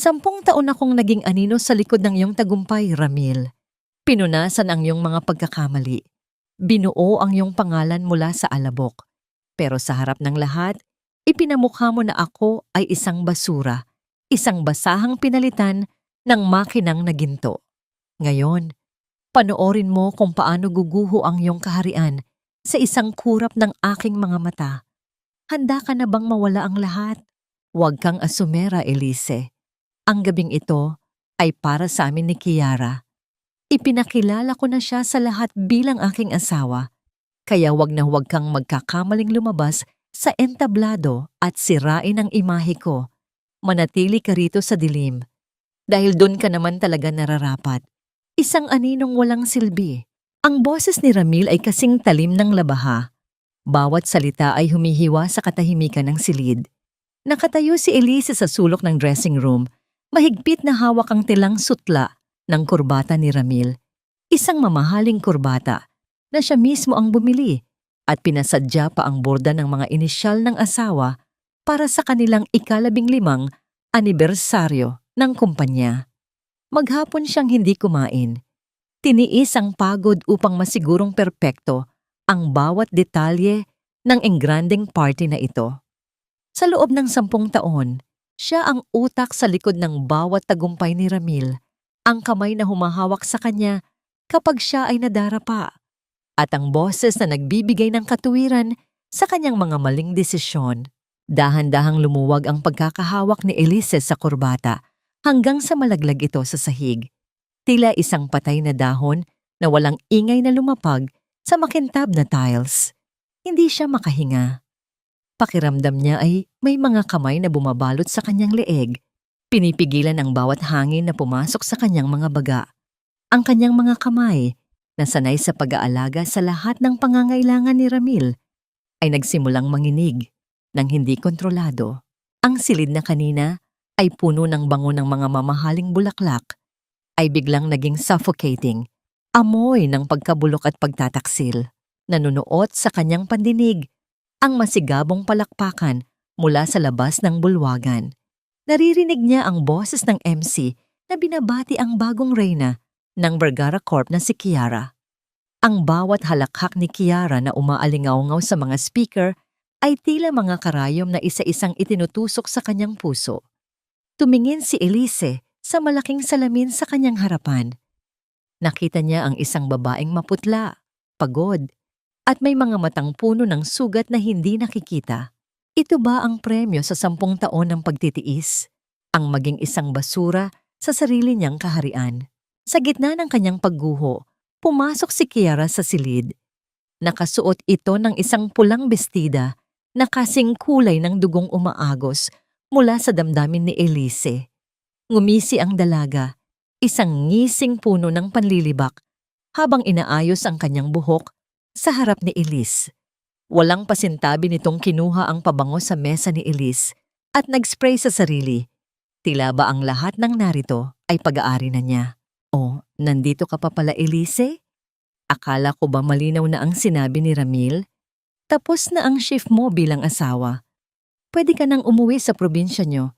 10 taon akong naging anino sa likod ng iyong tagumpay, Ramil. Pinunasan ang iyong mga pagkakamali. Binuo ang iyong pangalan mula sa alabok. Pero sa harap ng lahat, ipinamukha mo na ako ay isang basura, isang basahang pinalitan ng makinang na ginto. Ngayon, panoorin mo kung paano guguho ang iyong kaharian sa isang kurap ng aking mga mata. Handa ka na bang mawala ang lahat? Huwag kang asumera, Elise. Ang gabing ito ay para sa amin ni Kiara. Ipinakilala ko na siya sa lahat bilang aking asawa. Kaya huwag na huwag kang magkakamaling lumabas sa entablado at sirain ang imahe ko. Manatili ka rito sa dilim. Dahil doon ka naman talaga nararapat. Isang aninong walang silbi. Ang boses ni Ramil ay kasing talim ng labaha. Bawat salita ay humihiwa sa katahimikan ng silid. Nakatayo si Elise sa sulok ng dressing room. Mahigpit na hawak ang tilang sutla ng kurbata ni Ramil. Isang mamahaling kurbata na siya mismo ang bumili at pinasadya pa ang borda ng mga inisyal ng asawa para sa kanilang ika-15 anibersaryo ng kumpanya. Maghapon siyang hindi kumain. Tiniis ang pagod upang masigurong perpekto ang bawat detalye ng engranding party na ito. Sa loob ng 10 taon, siya ang utak sa likod ng bawat tagumpay ni Ramil, ang kamay na humahawak sa kanya kapag siya ay nadarapa, at ang boses na nagbibigay ng katuwiran sa kanyang mga maling desisyon. Dahan-dahang lumuwag ang pagkakahawak ni Elise sa kurbata hanggang sa malaglag ito sa sahig. Tila isang patay na dahon na walang ingay na lumapag sa makintab na tiles. Hindi siya makahinga. Pakiramdam niya ay may mga kamay na bumabalot sa kanyang leeg. Pinipigilan ang bawat hangin na pumasok sa kanyang mga baga. Ang kanyang mga kamay, na sanay sa pag-aalaga sa lahat ng pangangailangan ni Ramil, ay nagsimulang manginig ng hindi kontrolado. Ang silid na kanina ay puno ng bango ng mga mamahaling bulaklak, ay biglang naging suffocating, amoy ng pagkabulok at pagtataksil. Nanunuot sa kanyang pandinig ang masigabong palakpakan mula sa labas ng bulwagan. Naririnig niya ang boses ng MC na binabati ang bagong reyna ng Vergara Corp na si Kiara. Ang bawat halakhak ni Kiara na umaalingaw-ngaw sa mga speaker ay tila mga karayom na isa-isang itinutusok sa kanyang puso. Tumingin si Elise sa malaking salamin sa kanyang harapan. Nakita niya ang isang babaeng maputla, pagod, at may mga matang puno ng sugat na hindi nakikita. Ito ba ang premyo sa 10 taon ng pagtitiis? Ang maging isang basura sa sarili niyang kaharian. Sa gitna ng kanyang pagguho, pumasok si Kiara sa silid. Nakasuot ito ng isang pulang bestida na kasing kulay ng dugong umaagos mula sa damdamin ni Elise. Ngumisi ang dalaga, isang ngising puno ng panlilibak, habang inaayos ang kanyang buhok sa harap ni Elise. Walang pasintabi nitong kinuha ang pabango sa mesa ni Elise at nag-spray sa sarili. Tila ba ang lahat ng narito ay pag-aari na niya. Oh, nandito ka pa pala, Elise? Akala ko ba malinaw na ang sinabi ni Ramil? Tapos na ang shift mo bilang asawa. Pwede ka nang umuwi sa probinsya nyo.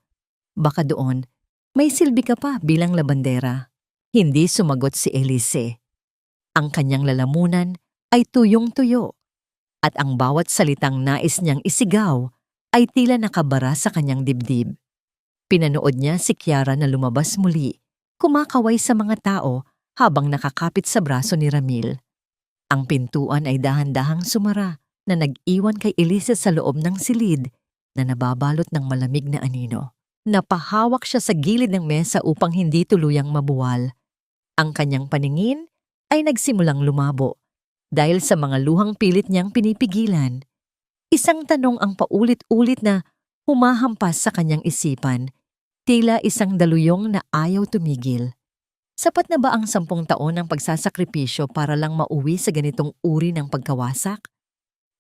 Baka doon, may silbi ka pa bilang labandera. Hindi sumagot si Elise. Ang kanyang lalamunan ay tuyong-tuyo, at ang bawat salitang nais niyang isigaw ay tila nakabara sa kanyang dibdib. Pinanood niya si Kiara na lumabas muli, kumakaway sa mga tao habang nakakapit sa braso ni Ramil. Ang pintuan ay dahan-dahang sumara na nag-iwan kay Elise sa loob ng silid na nababalot ng malamig na anino. Napahawak siya sa gilid ng mesa upang hindi tuluyang mabuwal. Ang kanyang paningin ay nagsimulang lumabo dahil sa mga luhang pilit niyang pinipigilan. Isang tanong ang paulit-ulit na humahampas sa kanyang isipan, tila isang daluyong na ayaw tumigil. Sapat na ba ang 10 taon ng pagsasakripisyo para lang mauwi sa ganitong uri ng pagkawasak?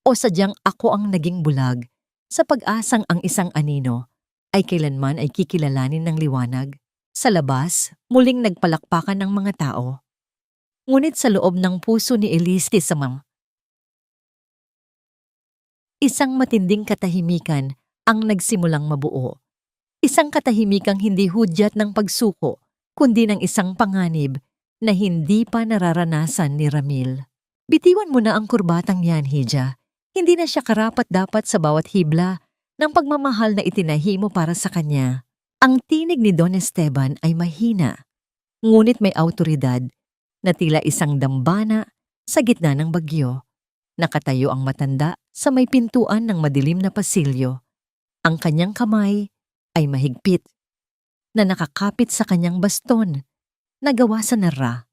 O sadyang ako ang naging bulag sa pag-asang ang isang anino ay kailanman ay kikilalanin ng liwanag? Sa labas, muling nagpalakpakan ng mga tao. Ngunit sa loob ng puso ni Elise isang matinding katahimikan ang nagsimulang mabuo. Isang katahimikang hindi hudyat ng pagsuko, kundi ng isang panganib na hindi pa nararanasan ni Ramil. Bitiwan mo na ang kurbatang yan, Hija. Hindi na siya karapat-dapat sa bawat hibla ng pagmamahal na itinahi mo para sa kanya. Ang tinig ni Don Esteban ay mahina, ngunit may awtoridad na tila isang dambana sa gitna ng bagyo. Nakatayo ang matanda sa may pintuan ng madilim na pasilyo. Ang kanyang kamay ay mahigpit na nakakapit sa kanyang baston na gawa sa nara.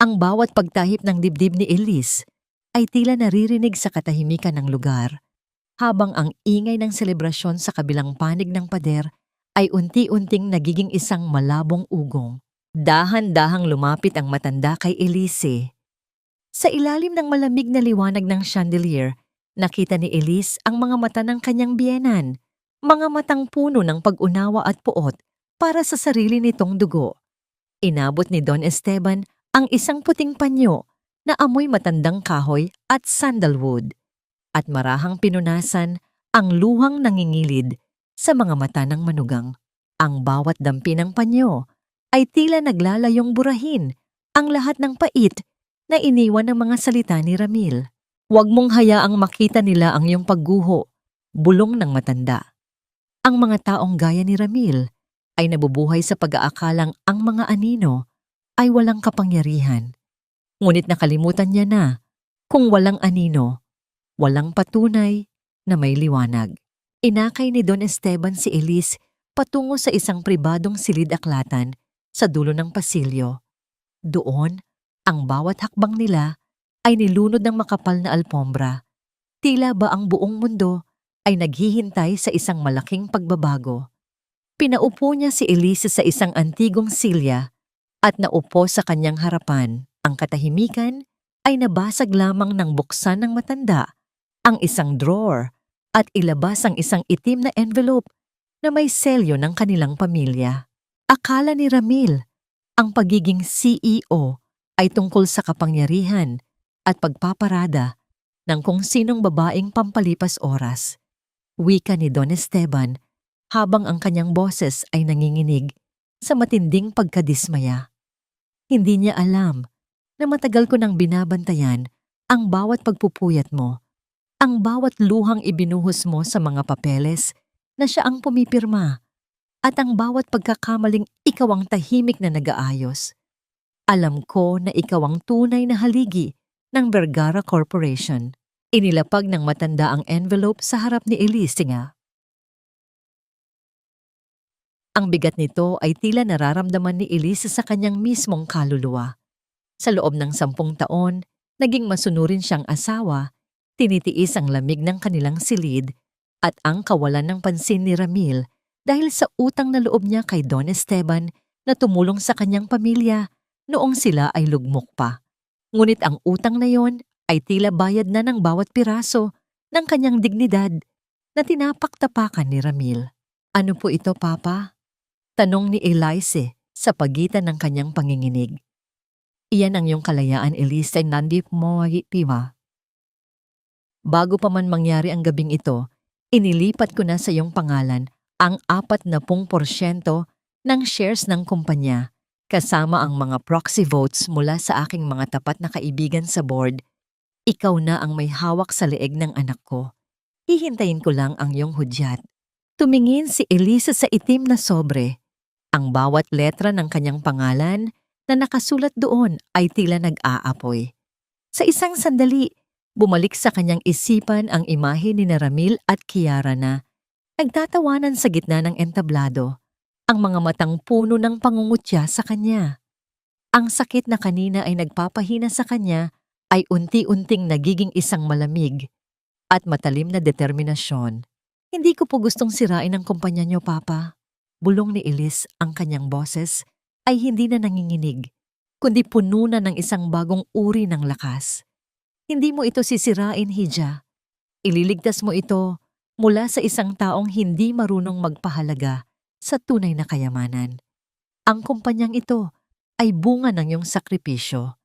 Ang bawat pagtahip ng dibdib ni Elise ay tila naririnig sa katahimikan ng lugar, habang ang ingay ng selebrasyon sa kabilang panig ng pader ay unti-unting nagiging isang malabong ugong. Dahan-dahang lumapit ang matanda kay Elise. Sa ilalim ng malamig na liwanag ng chandelier, nakita ni Elise ang mga mata ng kanyang biyenan, mga matang puno ng pag-unawa at puot para sa sarili nitong dugo. Inabot ni Don Esteban ang isang puting panyo na amoy matandang kahoy at sandalwood, at marahang pinunasan ang luhang nangingilid sa mga mata ng manugang. Ang bawat dampi ng panyo ay tila naglalayong burahin ang lahat ng pait na iniwan ng mga salita ni Ramil. Huwag mong hayaang makita nila ang iyong pagguho, bulong ng matanda. Ang mga taong gaya ni Ramil ay nabubuhay sa pag-aakalang ang mga anino ay walang kapangyarihan. Ngunit nakalimutan niya na kung walang anino, walang patunay na may liwanag. Inakay ni Don Esteban si Elise patungo sa isang pribadong silid-aklatan sa dulo ng pasilyo. Doon, ang bawat hakbang nila ay nilunod ng makapal na alpombra. Tila ba ang buong mundo ay naghihintay sa isang malaking pagbabago. Pinaupo niya si Elise sa isang antigong silya at naupo sa kanyang harapan. Ang katahimikan ay nabasag lamang ng buksan ng matanda ang isang drawer at ilabas ang isang itim na envelope na may selyo ng kanilang pamilya. Akala ni Ramil, ang pagiging CEO ay tungkol sa kapangyarihan at pagpaparada ng kung sinong babaeng pampalipas oras. Wika ni Don Esteban habang ang kanyang boses ay nanginginig sa matinding pagkadismaya. Hindi niya alam na matagal ko nang binabantayan ang bawat pagpupuyat mo, ang bawat luhang ibinuhos mo sa mga papeles na siya ang pumipirma, at ang bawat pagkakamaling ikaw ang tahimik na nag-aayos. Alam ko na ikaw ang tunay na haligi ng Vergara Corporation. Inilapag ng matanda ang envelope sa harap ni Elise nga. Ang bigat nito ay tila nararamdaman ni Elise sa kanyang mismong kaluluwa. Sa loob ng 10 taon, naging masunurin siyang asawa, tinitiis ang lamig ng kanilang silid at ang kawalan ng pansin ni Ramil dahil sa utang na loob niya kay Don Esteban na tumulong sa kanyang pamilya noong sila ay lugmok pa. Ngunit ang utang na yon ay tila bayad na ng bawat piraso ng kanyang dignidad na tinapak-tapakan ni Ramil. Ano po ito, Papa? Tanong ni Elise sa pagitan ng kanyang panginginig. Iyan ang iyong kalayaan, Elise, nandip mo, piwa. Bago pa man mangyari ang gabing ito, inilipat ko na sa iyong pangalan ang 40% ng shares ng kumpanya, kasama ang mga proxy votes mula sa aking mga tapat na kaibigan sa board. Ikaw na ang may hawak sa leeg ng anak ko. Hihintayin ko lang ang iyong hudyat. Tumingin si Elisa sa itim na sobre. Ang bawat letra ng kanyang pangalan na nakasulat doon ay tila nag-aapoy. Sa isang sandali, bumalik sa kanyang isipan ang imahe ni Ramil at Kiara na nagtatawanan sa gitna ng entablado, ang mga matang puno ng pangungutya sa kanya. Ang sakit na kanina ay nagpapahina sa kanya ay unti-unting nagiging isang malamig at matalim na determinasyon. Hindi ko po gustong sirain ang kumpanya niyo, Papa. Bulong ni Elise, ang kanyang boses ay hindi na nanginginig, kundi puno na ng isang bagong uri ng lakas. Hindi mo ito sisirain, Hija. Ililigtas mo ito mula sa isang taong hindi marunong magpahalaga sa tunay na kayamanan. Ang kumpanyang ito ay bunga ng iyong sakripisyo.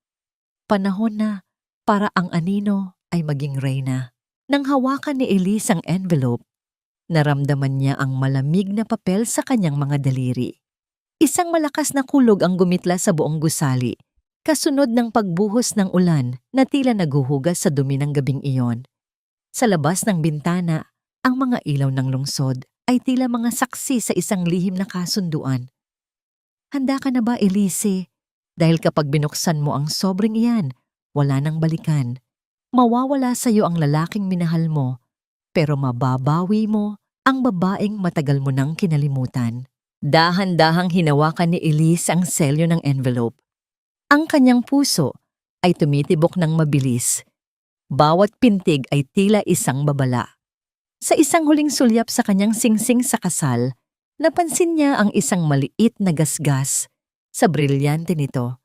Panahon na para ang anino ay maging reyna. Nang hawakan ni Elise ang envelope, Naramdaman niya ang malamig na papel sa kanyang mga daliri. Isang malakas na kulog ang gumitla sa buong gusali, kasunod ng pagbuhos ng ulan na tila naguhugas sa dumi ng gabing iyon. Sa labas ng bintana, ang mga ilaw ng lungsod ay tila mga saksi sa isang lihim na kasunduan. Handa ka na ba, Elise? Dahil kapag binuksan mo ang sobrang iyan, wala nang balikan. Mawawala sa iyo ang lalaking minahal mo, pero mababawi mo ang babaeng matagal mo nang kinalimutan. Dahan-dahang hinawakan ni Elise ang selyo ng envelope. Ang kanyang puso ay tumitibok ng mabilis. Bawat pintig ay tila isang babala. Sa isang huling sulyap sa kanyang singsing sa kasal, napansin niya ang isang maliit na gasgas sa brilyante nito.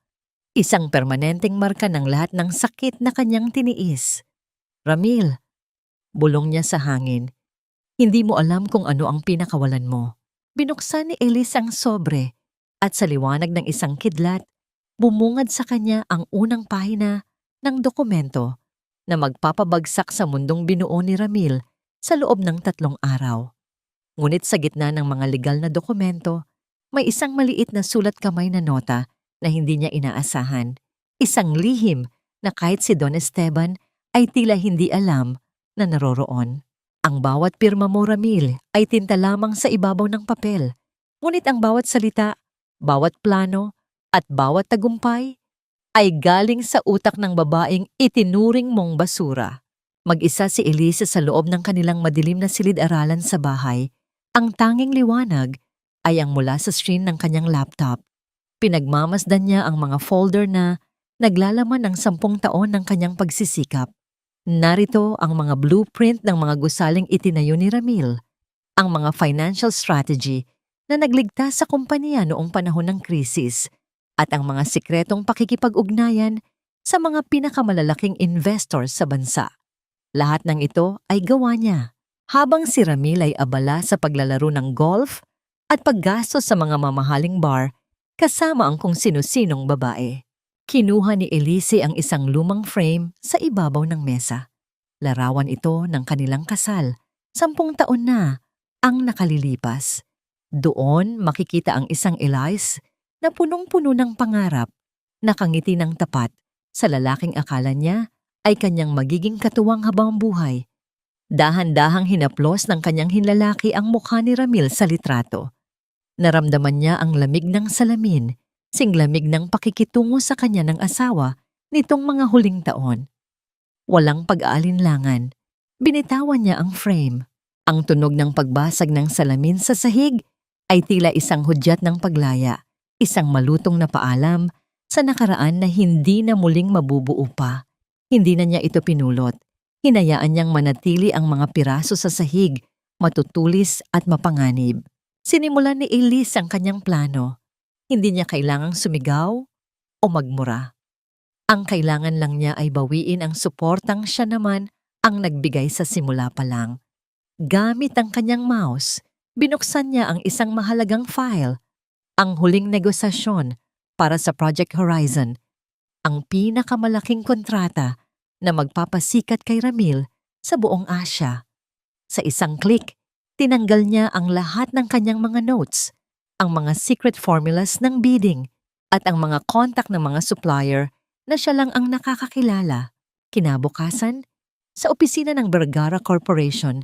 Isang permanenteng marka ng lahat ng sakit na kanyang tiniis. Ramil, bulong niya sa hangin. Hindi mo alam kung ano ang pinakawalan mo. Binuksan ni Elise ang sobre at sa liwanag ng isang kidlat, bumungad sa kanya ang unang pahina ng dokumento na magpapabagsak sa mundong binuo ni Ramil sa loob ng 3 araw. Ngunit sa gitna ng mga legal na dokumento, may isang maliit na sulat kamay na nota na hindi niya inaasahan. Isang lihim na kahit si Don Esteban ay tila hindi alam na naroroon. Ang bawat pirma mo, Ramil, ay tinta lamang sa ibabaw ng papel. Ngunit ang bawat salita, bawat plano, at bawat tagumpay ay galing sa utak ng babaeng itinuring mong basura. Mag-isa si Elise sa loob ng kanilang madilim na silid-aralan sa bahay. Ang tanging liwanag ay ang mula sa screen ng kanyang laptop. Pinagmamasdan niya ang mga folder na naglalaman ng 10 taon ng kanyang pagsisikap. Narito ang mga blueprint ng mga gusaling itinayo ni Ramil, ang mga financial strategy na nagligtas sa kumpanya noong panahon ng krisis, at ang mga sikretong pakikipag-ugnayan sa mga pinakamalalaking investors sa bansa. Lahat ng ito ay gawa niya habang si Ramil ay abala sa paglalaro ng golf at paggastos sa mga mamahaling bar kasama ang kung sino-sinong babae. Kinuha ni Elise ang isang lumang frame sa ibabaw ng mesa. Larawan ito ng kanilang kasal. 10 taon na ang nakalilipas. Doon makikita ang isang Elise na punong-puno ng pangarap, nakangiti ng tapat sa lalaking akala niya ay kanyang magiging katuwang habang buhay. Dahan-dahang hinaplos ng kanyang hinlalaki ang mukha ni Ramil sa litrato. Naramdaman niya ang lamig ng salamin, singlamig ng pakikitungo sa kanya ng asawa nitong mga huling taon. Walang pag-aalinlangan, binitawan niya ang frame. Ang tunog ng pagbasag ng salamin sa sahig ay tila isang hudyat ng paglaya, isang malutong na paalam sa nakaraan na hindi na muling mabubuo pa. Hindi na niya ito pinulot. Hinayaan niyang manatili ang mga piraso sa sahig, matutulis at mapanganib. Sinimulan ni Elise ang kanyang plano. Hindi niya kailangang sumigaw o magmura. Ang kailangan lang niya ay bawiin ang suportang siya naman ang nagbigay sa simula pa lang. Gamit ang kanyang mouse, binuksan niya ang isang mahalagang file, ang huling negosasyon para sa Project Horizon, ang pinakamalaking kontrata na magpapasikat kay Ramil sa buong Asya. Sa isang click, tinanggal niya ang lahat ng kanyang mga notes, ang mga secret formulas ng bidding, at ang mga contact ng mga supplier na siya lang ang nakakakilala. Kinabukasan, sa opisina ng Vergara Corporation,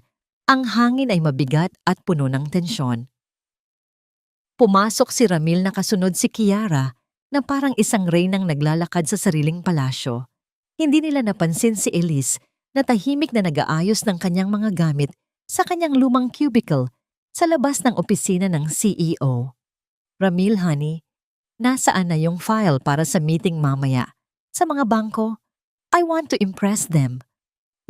ang hangin ay mabigat at puno ng tensyon. Pumasok si Ramil na kasunod si Kiara na parang isang reynang naglalakad sa sariling palasyo. Hindi nila napansin si Elise na tahimik na nag-aayos ng kanyang mga gamit sa kanyang lumang cubicle sa labas ng opisina ng CEO. Ramil, honey, nasaan na yung file para sa meeting mamaya? Sa mga bangko, I want to impress them.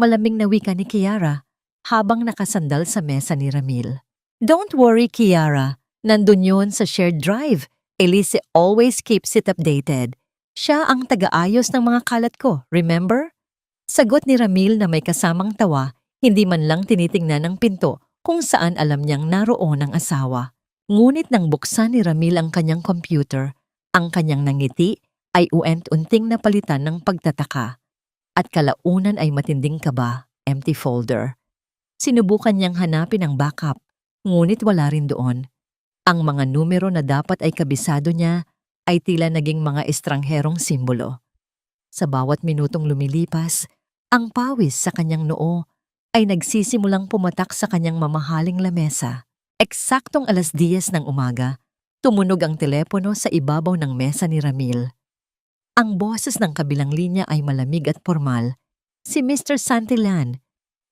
Malamig na wika ni Kiara habang nakasandal sa mesa ni Ramil. Don't worry, Kiara. Nandun yun sa shared drive. Elise always keeps it updated. Siya ang taga-ayos ng mga kalat ko, remember? Sagot ni Ramil na may kasamang tawa, hindi man lang tinitingnan ng pinto kung saan alam niyang naroon ang asawa. Ngunit nang buksan ni Ramil ang kanyang computer, ang kanyang nangiti ay uent-unting napalitan ng pagtataka. At kalaunan ay matinding kaba, empty folder. Sinubukan niyang hanapin ang backup, ngunit wala rin doon. Ang mga numero na dapat ay kabisado niya ay tila naging mga estrangherong simbolo. Sa bawat minutong lumilipas, ang pawis sa kanyang noo ay nagsisimulang pumatak sa kanyang mamahaling lamesa. Eksaktong 10:00 ng umaga, tumunog ang telepono sa ibabaw ng mesa ni Ramil. Ang boses ng kabilang linya ay malamig at formal. Si Mr. Santillan,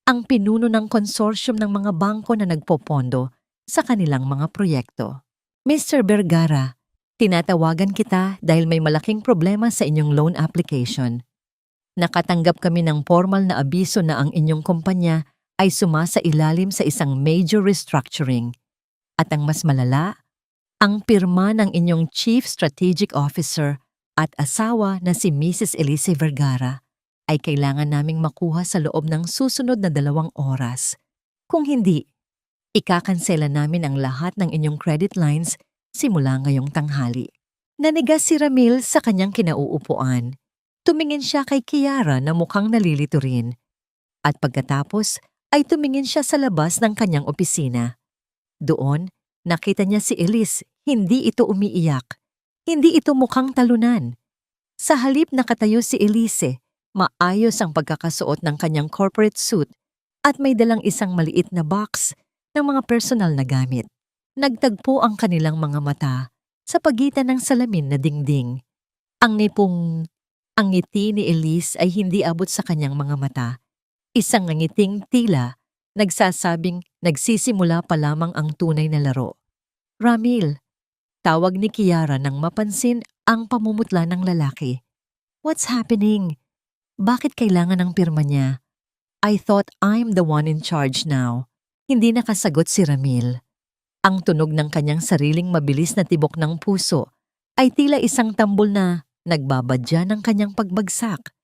ang pinuno ng konsorsyum ng mga bangko na nagpopondo sa kanilang mga proyekto. Mr. Vergara, tinatawagan kita dahil may malaking problema sa inyong loan application. Nakatanggap kami ng formal na abiso na ang inyong kumpanya ay sumasailalim sa isang major restructuring. At ang mas malala, ang pirma ng inyong Chief Strategic Officer at asawa na si Mrs. Elise Vergara ay kailangan naming makuha sa loob ng susunod na 2 oras. Kung hindi, ikakansela namin ang lahat ng inyong credit lines simula ngayong tanghali. Nanigas si Ramil sa kanyang kinauupuan. Tumingin siya kay Kiara na mukhang nalilito rin. At pagkatapos ay tumingin siya sa labas ng kanyang opisina. Doon, nakita niya si Elise, hindi ito umiiyak. Hindi ito mukhang talunan. Sa halip nakatayo si Elise, maayos ang pagkakasuot ng kanyang corporate suit at may dalang isang maliit na box ng mga personal na gamit. Nagtagpo ang kanilang mga mata sa pagitan ng salamin na dingding. Ang ngiti ni Elise ay hindi abot sa kanyang mga mata. Isang ngiting tila nagsasabing nagsisimula pa lamang ang tunay na laro. Ramil, tawag ni Kiara nang mapansin ang pamumutla ng lalaki. What's happening? Bakit kailangan ng pirma niya? I thought I'm the one in charge now. Hindi nakasagot si Ramil. Ang tunog ng kanyang sariling mabilis na tibok ng puso ay tila isang tambol na nagbabadya ng kanyang pagbagsak.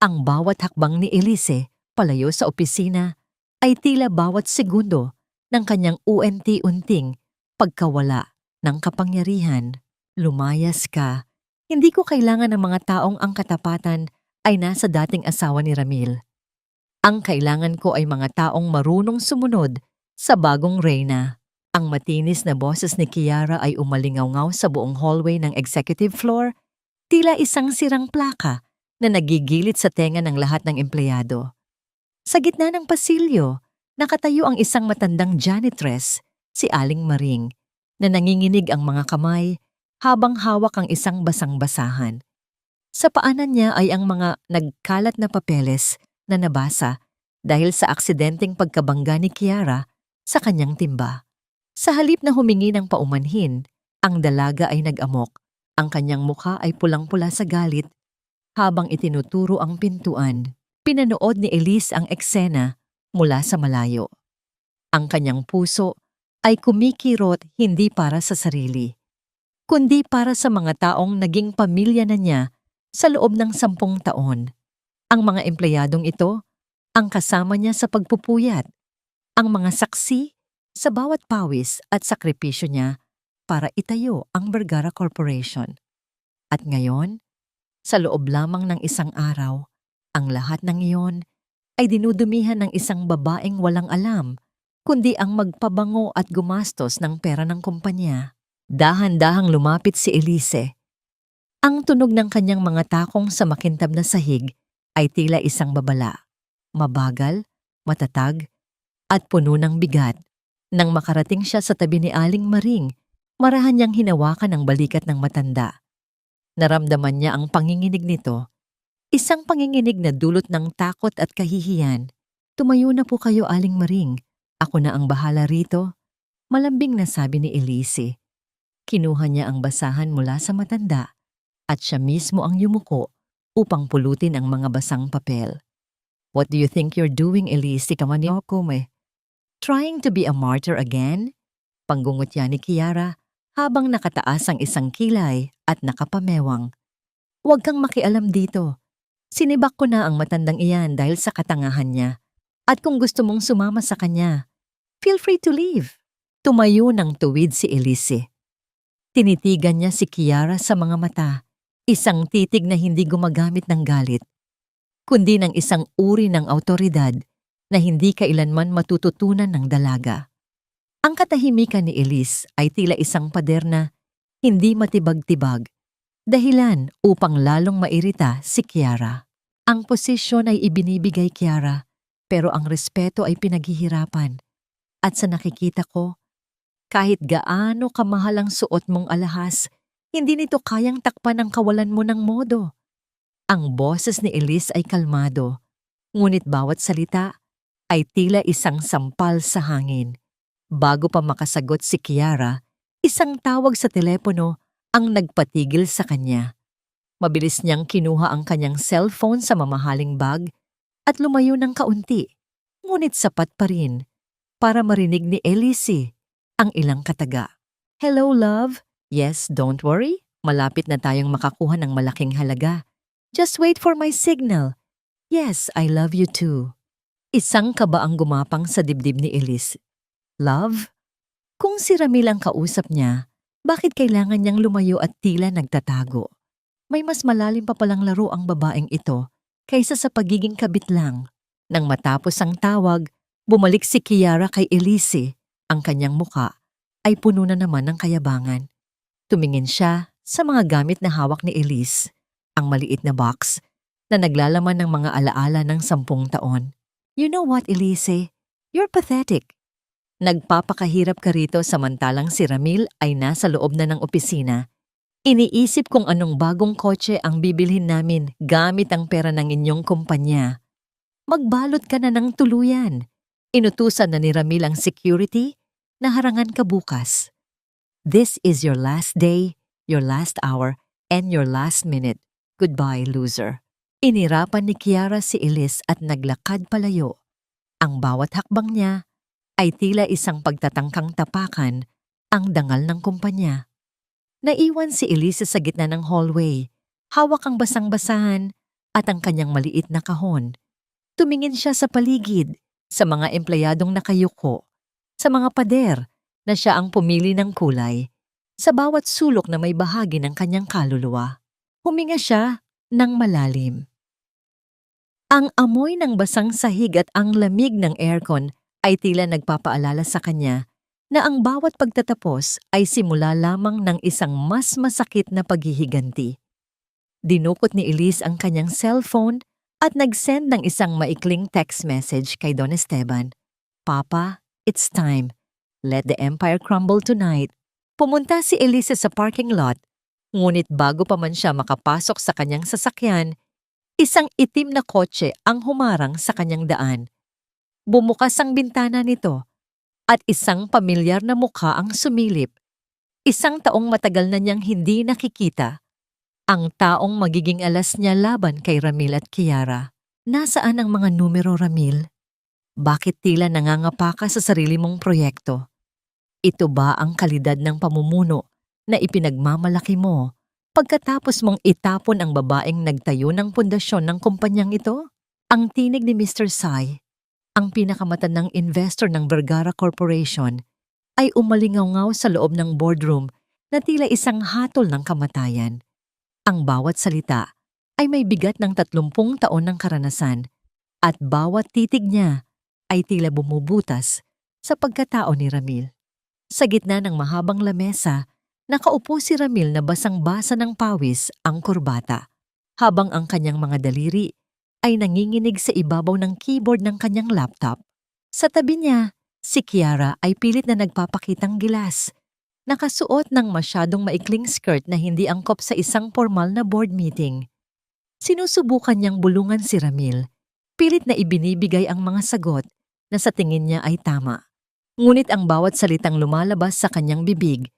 Ang bawat hakbang ni Elise palayo sa opisina ay tila bawat segundo ng kanyang unti-unting pagkawala ng kapangyarihan. Lumayas ka. Hindi ko kailangan ng mga taong ang katapatan ay nasa dating asawa ni Ramil. Ang kailangan ko ay mga taong marunong sumunod sa bagong reyna. Ang matinis na boses ni Kiara ay umalingaw-ngaw sa buong hallway ng executive floor, tila isang sirang plaka na nagigilid sa tenga ng lahat ng empleyado. Sa gitna ng pasilyo, nakatayo ang isang matandang janitress, si Aling Maring, na nanginginig ang mga kamay habang hawak ang isang basang-basahan. Sa paanan niya ay ang mga nagkalat na papeles na nabasa dahil sa aksidenteng pagkabangga ni Kiara sa kanyang timba. Sa halip na humingi ng paumanhin, ang dalaga ay nag-amok. Ang kanyang mukha ay pulang-pula sa galit habang itinuturo ang pintuan. Pinanood ni Elise ang eksena mula sa malayo. Ang kanyang puso ay kumikirot hindi para sa sarili, kundi para sa mga taong naging pamilya na niya sa loob ng 10 taon. Ang mga empleyadong ito, ang kasama niya sa pagpupuyat, ang mga saksi sa bawat pawis at sakripisyo niya para itayo ang Vergara Corporation. At ngayon, sa loob lamang ng isang araw, ang lahat ng iyon ay dinudumihan ng isang babaeng walang alam, kundi ang magpabango at gumastos ng pera ng kumpanya. Dahan-dahang lumapit si Elise. Ang tunog ng kanyang mga takong sa makintab na sahig ay tila isang babala. Mabagal, matatag, at puno ng bigat. Nang makarating siya sa tabi ni Aling Maring, marahan niyang hinawakan ang balikat ng matanda. Naramdaman niya ang panginginig nito. Isang panginginig na dulot ng takot at kahihiyan. Tumayo na po kayo, Aling Maring. Ako na ang bahala rito. Malambing na sabi ni Elise. Kinuha niya ang basahan mula sa matanda at siya mismo ang yumuko upang pulutin ang mga basang papel. What do you think you're doing, Elise? Kamaniokome. Trying to be a martyr again? Panggungot niya ni Kiara habang nakataas ang isang kilay at nakapamewang. Huwag kang makialam dito. Sinibak ko na ang matandang iyan dahil sa katangahan niya. At kung gusto mong sumama sa kanya, feel free to leave. Tumayo ng tuwid si Elise. Tinitigan niya si Kiara sa mga mata, isang titig na hindi gumagamit ng galit, kundi ng isang uri ng awtoridad na hindi kailanman matututunan ng dalaga. Ang katahimikan ni Elise ay tila isang pader na hindi matibag-tibag, dahilan upang lalong mairita si Kiara. Ang posisyon ay ibinibigay Kiara, pero ang respeto ay pinaghihirapan. At sa nakikita ko, kahit gaano kamahal ang suot mong alahas, hindi nito kayang takpan ang kawalan mo ng modo. Ang boses ni Elise ay kalmado, ngunit bawat salita ay tila isang sampal sa hangin. Bago pa makasagot si Kiara, isang tawag sa telepono ang nagpatigil sa kanya. Mabilis niyang kinuha ang kanyang cellphone sa mamahaling bag at lumayo ng kaunti, ngunit sapat pa rin para marinig ni Elise ang ilang kataga. "Hello, love? Yes, don't worry. Malapit na tayong makakuha ng malaking halaga. Just wait for my signal. Yes, I love you too." Isang kabaang gumapang sa dibdib ni Elise. Love? Kung si Ramil ang kausap niya, bakit kailangan niyang lumayo at tila nagtatago? May mas malalim pa palang laro ang babaeng ito kaysa sa pagiging kabit lang. Nang matapos ang tawag, bumalik si Kiara kay Elise. Ang kanyang muka ay puno na naman ng kayabangan. Tumingin siya sa mga gamit na hawak ni Elise, ang maliit na box na naglalaman ng mga alaala ng 10 taon. "You know what, Elise? You're pathetic." Nagpapakahirap ka rito samantalang si Ramil ay nasa loob na ng opisina. "Iniisip kung anong bagong kotse ang bibilhin namin gamit ang pera ng inyong kumpanya. Magbalot ka na ng tuluyan. Inutusan na ni Ramil ang security na harangan ka bukas. This is your last day, your last hour, and your last minute. Goodbye, loser." Inirapan ni Kiara si Elise at naglakad palayo. Ang bawat hakbang niya ay tila isang pagtatangkang tapakan ang dangal ng kumpanya. Naiwan si Elise sa gitna ng hallway, hawak ang basang-basahan at ang kanyang maliit na kahon. Tumingin siya sa paligid, sa mga empleyadong nakayuko, sa mga pader na siya ang pumili ng kulay, sa bawat sulok na may bahagi ng kanyang kaluluwa. Huminga siya ng malalim. Ang amoy ng basang sahig at ang lamig ng aircon ay tila nagpapaalala sa kanya na ang bawat pagtatapos ay simula lamang ng isang mas masakit na paghihiganti. Dinukot ni Elise ang kanyang cellphone at nag-send ng isang maikling text message kay Don Esteban. "Papa, it's time. Let the empire crumble tonight." Pumunta si Elise sa parking lot, ngunit bago pa man siya makapasok sa kanyang sasakyan, isang itim na kotse ang humarang sa kanyang daan. Bumukas ang bintana nito at isang pamilyar na mukha ang sumilip. Isang taong matagal na niyang hindi nakikita. Ang taong magiging alas niya laban kay Ramil at Kiara. "Nasaan ang mga numero, Ramil? Bakit tila nangangapa ka sa sarili mong proyekto? Ito ba ang kalidad ng pamumuno na ipinagmamalaki mo pagkatapos mong itapon ang babaeng nagtayo ng pundasyon ng kumpanyang ito?" Ang tinig ni Mr. Sai, ang pinakamatandang investor ng Vergara Corporation, ay umalingaw-ngaw sa loob ng boardroom na tila isang hatol ng kamatayan. Ang bawat salita ay may bigat ng 30 taon ng karanasan at bawat titig niya ay tila bumubutas sa pagkatao ni Ramil. Sa gitna ng mahabang lamesa, nakaupo si Ramil na basang-basa ng pawis ang kurbata, habang ang kanyang mga daliri ay nanginginig sa ibabaw ng keyboard ng kanyang laptop. Sa tabi niya, si Kiara ay pilit na nagpapakitang gilas. Nakasuot ng masyadong maikling skirt na hindi angkop sa isang formal na board meeting. Sinusubukan niyang bulungan si Ramil. Pilit na ibinibigay ang mga sagot na sa tingin niya ay tama. Ngunit ang bawat salitang lumalabas sa kanyang bibig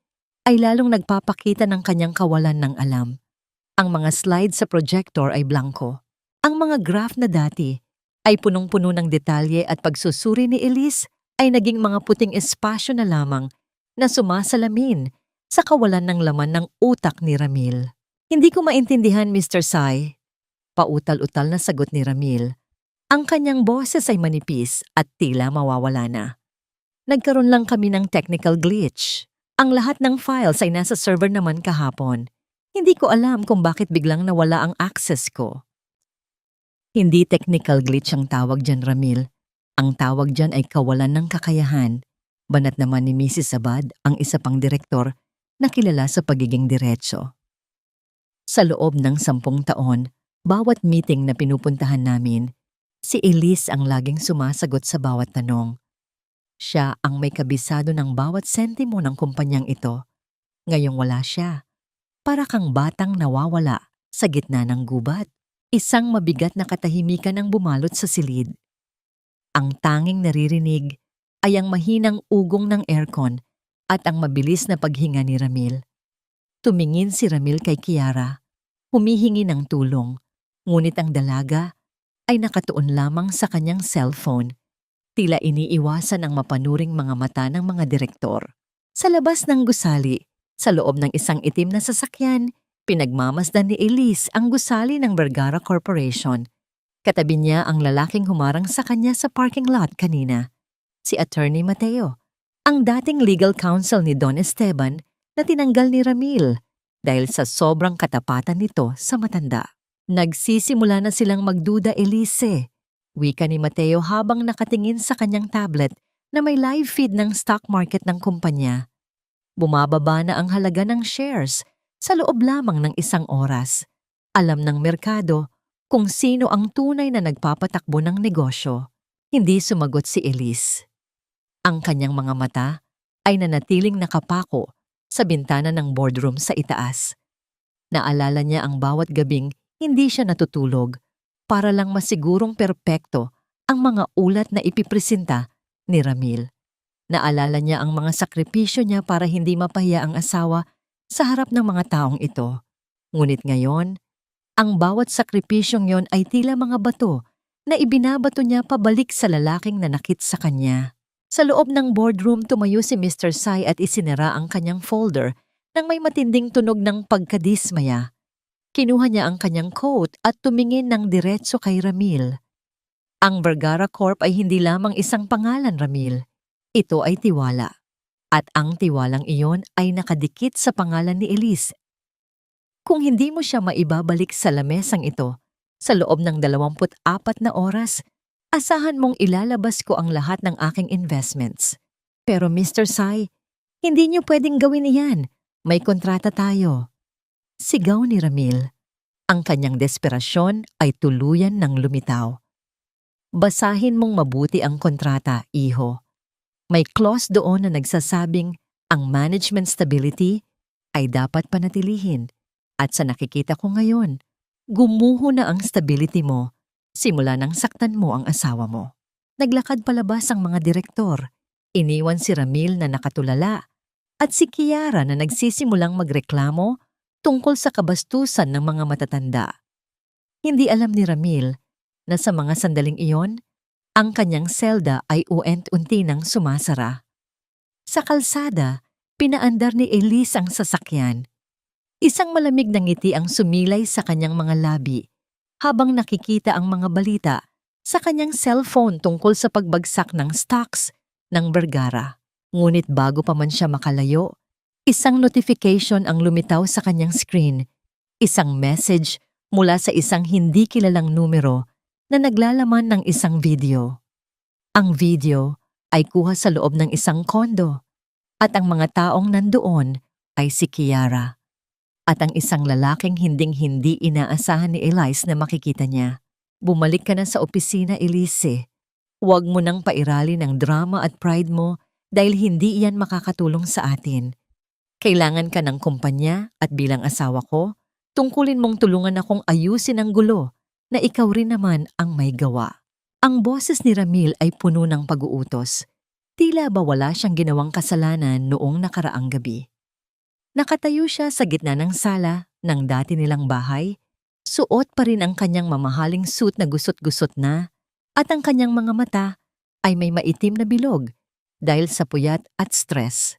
ay lalong nagpapakita ng kanyang kawalan ng alam. Ang mga slide sa projector ay blanko. Ang mga graph na dati ay punong-puno ng detalye at pagsusuri ni Elise ay naging mga puting espasyo na lamang na sumasalamin sa kawalan ng laman ng utak ni Ramil. "Hindi ko maintindihan, Mr. Sai." Pautal-utal na sagot ni Ramil. Ang kanyang boses ay manipis at tila mawawala na. "Nagkaroon lang kami ng technical glitch. Ang lahat ng files ay nasa server naman kahapon. Hindi ko alam kung bakit biglang nawala ang access ko." Hindi technical glitch ang tawag dyan, Ramil. Ang tawag dyan ay kawalan ng kakayahan. Banat naman ni Mrs. Abad, ang isa pang direktor, na kilala sa pagiging diretso. Sa loob ng 10 taon, bawat meeting na pinupuntahan namin, si Elise ang laging sumasagot sa bawat tanong. Siya ang may kabisado ng bawat sentimo ng kumpanyang ito. Ngayong wala siya, para kang batang nawawala sa gitna ng gubat. Isang mabigat na katahimikan ang bumalot sa silid. Ang tanging naririnig ay ang mahinang ugong ng aircon at ang mabilis na paghinga ni Ramil. Tumingin si Ramil kay Kiara, humihingi ng tulong, ngunit ang dalaga ay nakatuon lamang sa kanyang cellphone. Tila iniiwasan ang mapanuring mga mata ng mga direktor. Sa labas ng gusali, sa loob ng isang itim na sasakyan, pinagmamasdan ni Elise ang gusali ng Vergara Corporation. Katabi niya ang lalaking humarang sa kanya sa parking lot kanina, si Attorney Mateo, ang dating legal counsel ni Don Esteban na tinanggal ni Ramil dahil sa sobrang katapatan nito sa matanda. Nagsisimula na silang magduda, Elise. Wika ni Mateo habang nakatingin sa kanyang tablet na may live feed ng stock market ng kumpanya. Bumababa na ang halaga ng shares sa loob lamang ng 1 oras. Alam ng merkado kung sino ang tunay na nagpapatakbo ng negosyo. Hindi sumagot si Elise. Ang kanyang mga mata ay nanatiling nakapako sa bintana ng boardroom sa itaas. Naalala niya ang bawat gabing hindi siya natutulog para lang masigurong perpekto ang mga ulat na ipipresenta ni Ramil. Naalala niya ang mga sakripisyo niya para hindi mapahiya ang asawa sa harap ng mga taong ito. Ngunit ngayon, ang bawat sakripisyong yon ay tila mga bato na ibinabato niya pabalik sa lalaking nanakit sa kanya. Sa loob ng boardroom, tumayo si Mr. Sai at isinara ang kanyang folder nang may matinding tunog ng pagkadismaya. Kinuha niya ang kanyang coat at tumingin ng diretso kay Ramil. Ang Vergara Corp ay hindi lamang isang pangalan, Ramil. Ito ay tiwala. At ang tiwalang iyon ay nakadikit sa pangalan ni Elise. Kung hindi mo siya maibabalik sa lamesang ito, sa loob ng 24 na oras, asahan mong ilalabas ko ang lahat ng aking investments. Pero Mr. Sai, hindi niyo pwedeng gawin iyan. May kontrata tayo. Sigaw ni Ramil. Ang kanyang desperasyon ay tuluyan ng lumitaw. Basahin mong mabuti ang kontrata, iho. May clause doon na nagsasabing ang management stability ay dapat panatilihin. At sa nakikita ko ngayon, gumuho na ang stability mo simula nang saktan mo ang asawa mo. Naglakad palabas ang mga direktor. Iniwan si Ramil na nakatulala at si Kiara na nagsisimulang magreklamo tungkol sa kabastusan ng mga matatanda. Hindi alam ni Ramil na sa mga sandaling iyon, ang kanyang selda ay unti nang sumasara. Sa kalsada, pinaandar ni Elise ang sasakyan. Isang malamig na ngiti ang sumilay sa kanyang mga labi habang nakikita ang mga balita sa kanyang cellphone tungkol sa pagbagsak ng stocks ng Vergara. Ngunit bago pa man siya makalayo, isang notification ang lumitaw sa kanyang screen. Isang message mula sa isang hindi kilalang numero na naglalaman ng isang video. Ang video ay kuha sa loob ng isang kondo at ang mga taong nandoon ay si Kiara. At ang isang lalaking hinding-hindi inaasahan ni Elise na makikita niya. Bumalik ka na sa opisina, Elise. Huwag mo nang pairali ng drama at pride mo dahil hindi iyan makakatulong sa atin. Kailangan ka ng kumpanya at bilang asawa ko, tungkulin mong tulungan akong ayusin ang gulo na ikaw rin naman ang may gawa. Ang boses ni Ramil ay puno ng pag-uutos. Tila ba wala siyang ginawang kasalanan noong nakaraang gabi. Nakatayo siya sa gitna ng sala ng dati nilang bahay. Suot pa rin ang kanyang mamahaling suit na gusot-gusot na at ang kanyang mga mata ay may maitim na bilog dahil sa puyat at stress.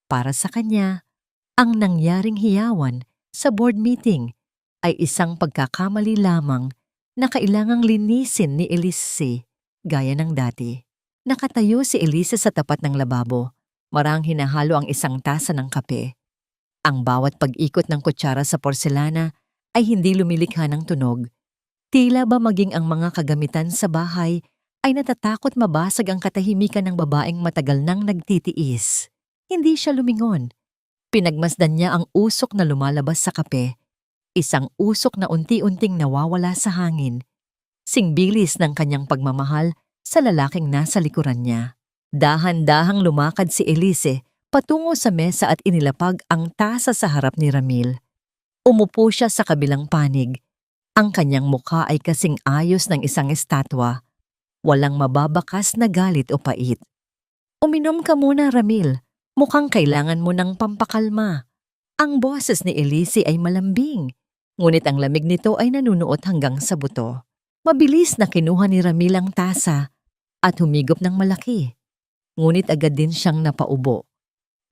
Para sa kanya, ang nangyaring hiyawan sa board meeting ay isang pagkakamali lamang na kailangang linisin ni Elise gaya ng dati. Nakatayo si Elise sa tapat ng lababo, marang hinahalo ang isang tasa ng kape. Ang bawat pag-ikot ng kutsara sa porselana ay hindi lumilikha ng tunog. Tila ba maging ang mga kagamitan sa bahay ay natatakot mabasag ang katahimikan ng babaeng matagal nang nagtitiis. Hindi siya lumingon. Pinagmasdan niya ang usok na lumalabas sa kape, isang usok na unti-unting nawawala sa hangin, singbilis ng kanyang pagmamahal sa lalaking nasa likuran niya. Dahan-dahang lumakad si Elise patungo sa mesa at inilapag ang tasa sa harap ni Ramil. Umupo siya sa kabilang panig. Ang kanyang mukha ay kasing ayos ng isang estatwa. Walang mababakas na galit o pait. Uminom ka muna, Ramil. Mukhang kailangan mo ng pampakalma. Ang boses ni Elise ay malambing, ngunit ang lamig nito ay nanunuot hanggang sa buto. Mabilis na kinuha ni Ramil ang tasa at humigop ng malaki. Ngunit agad din siyang napaubo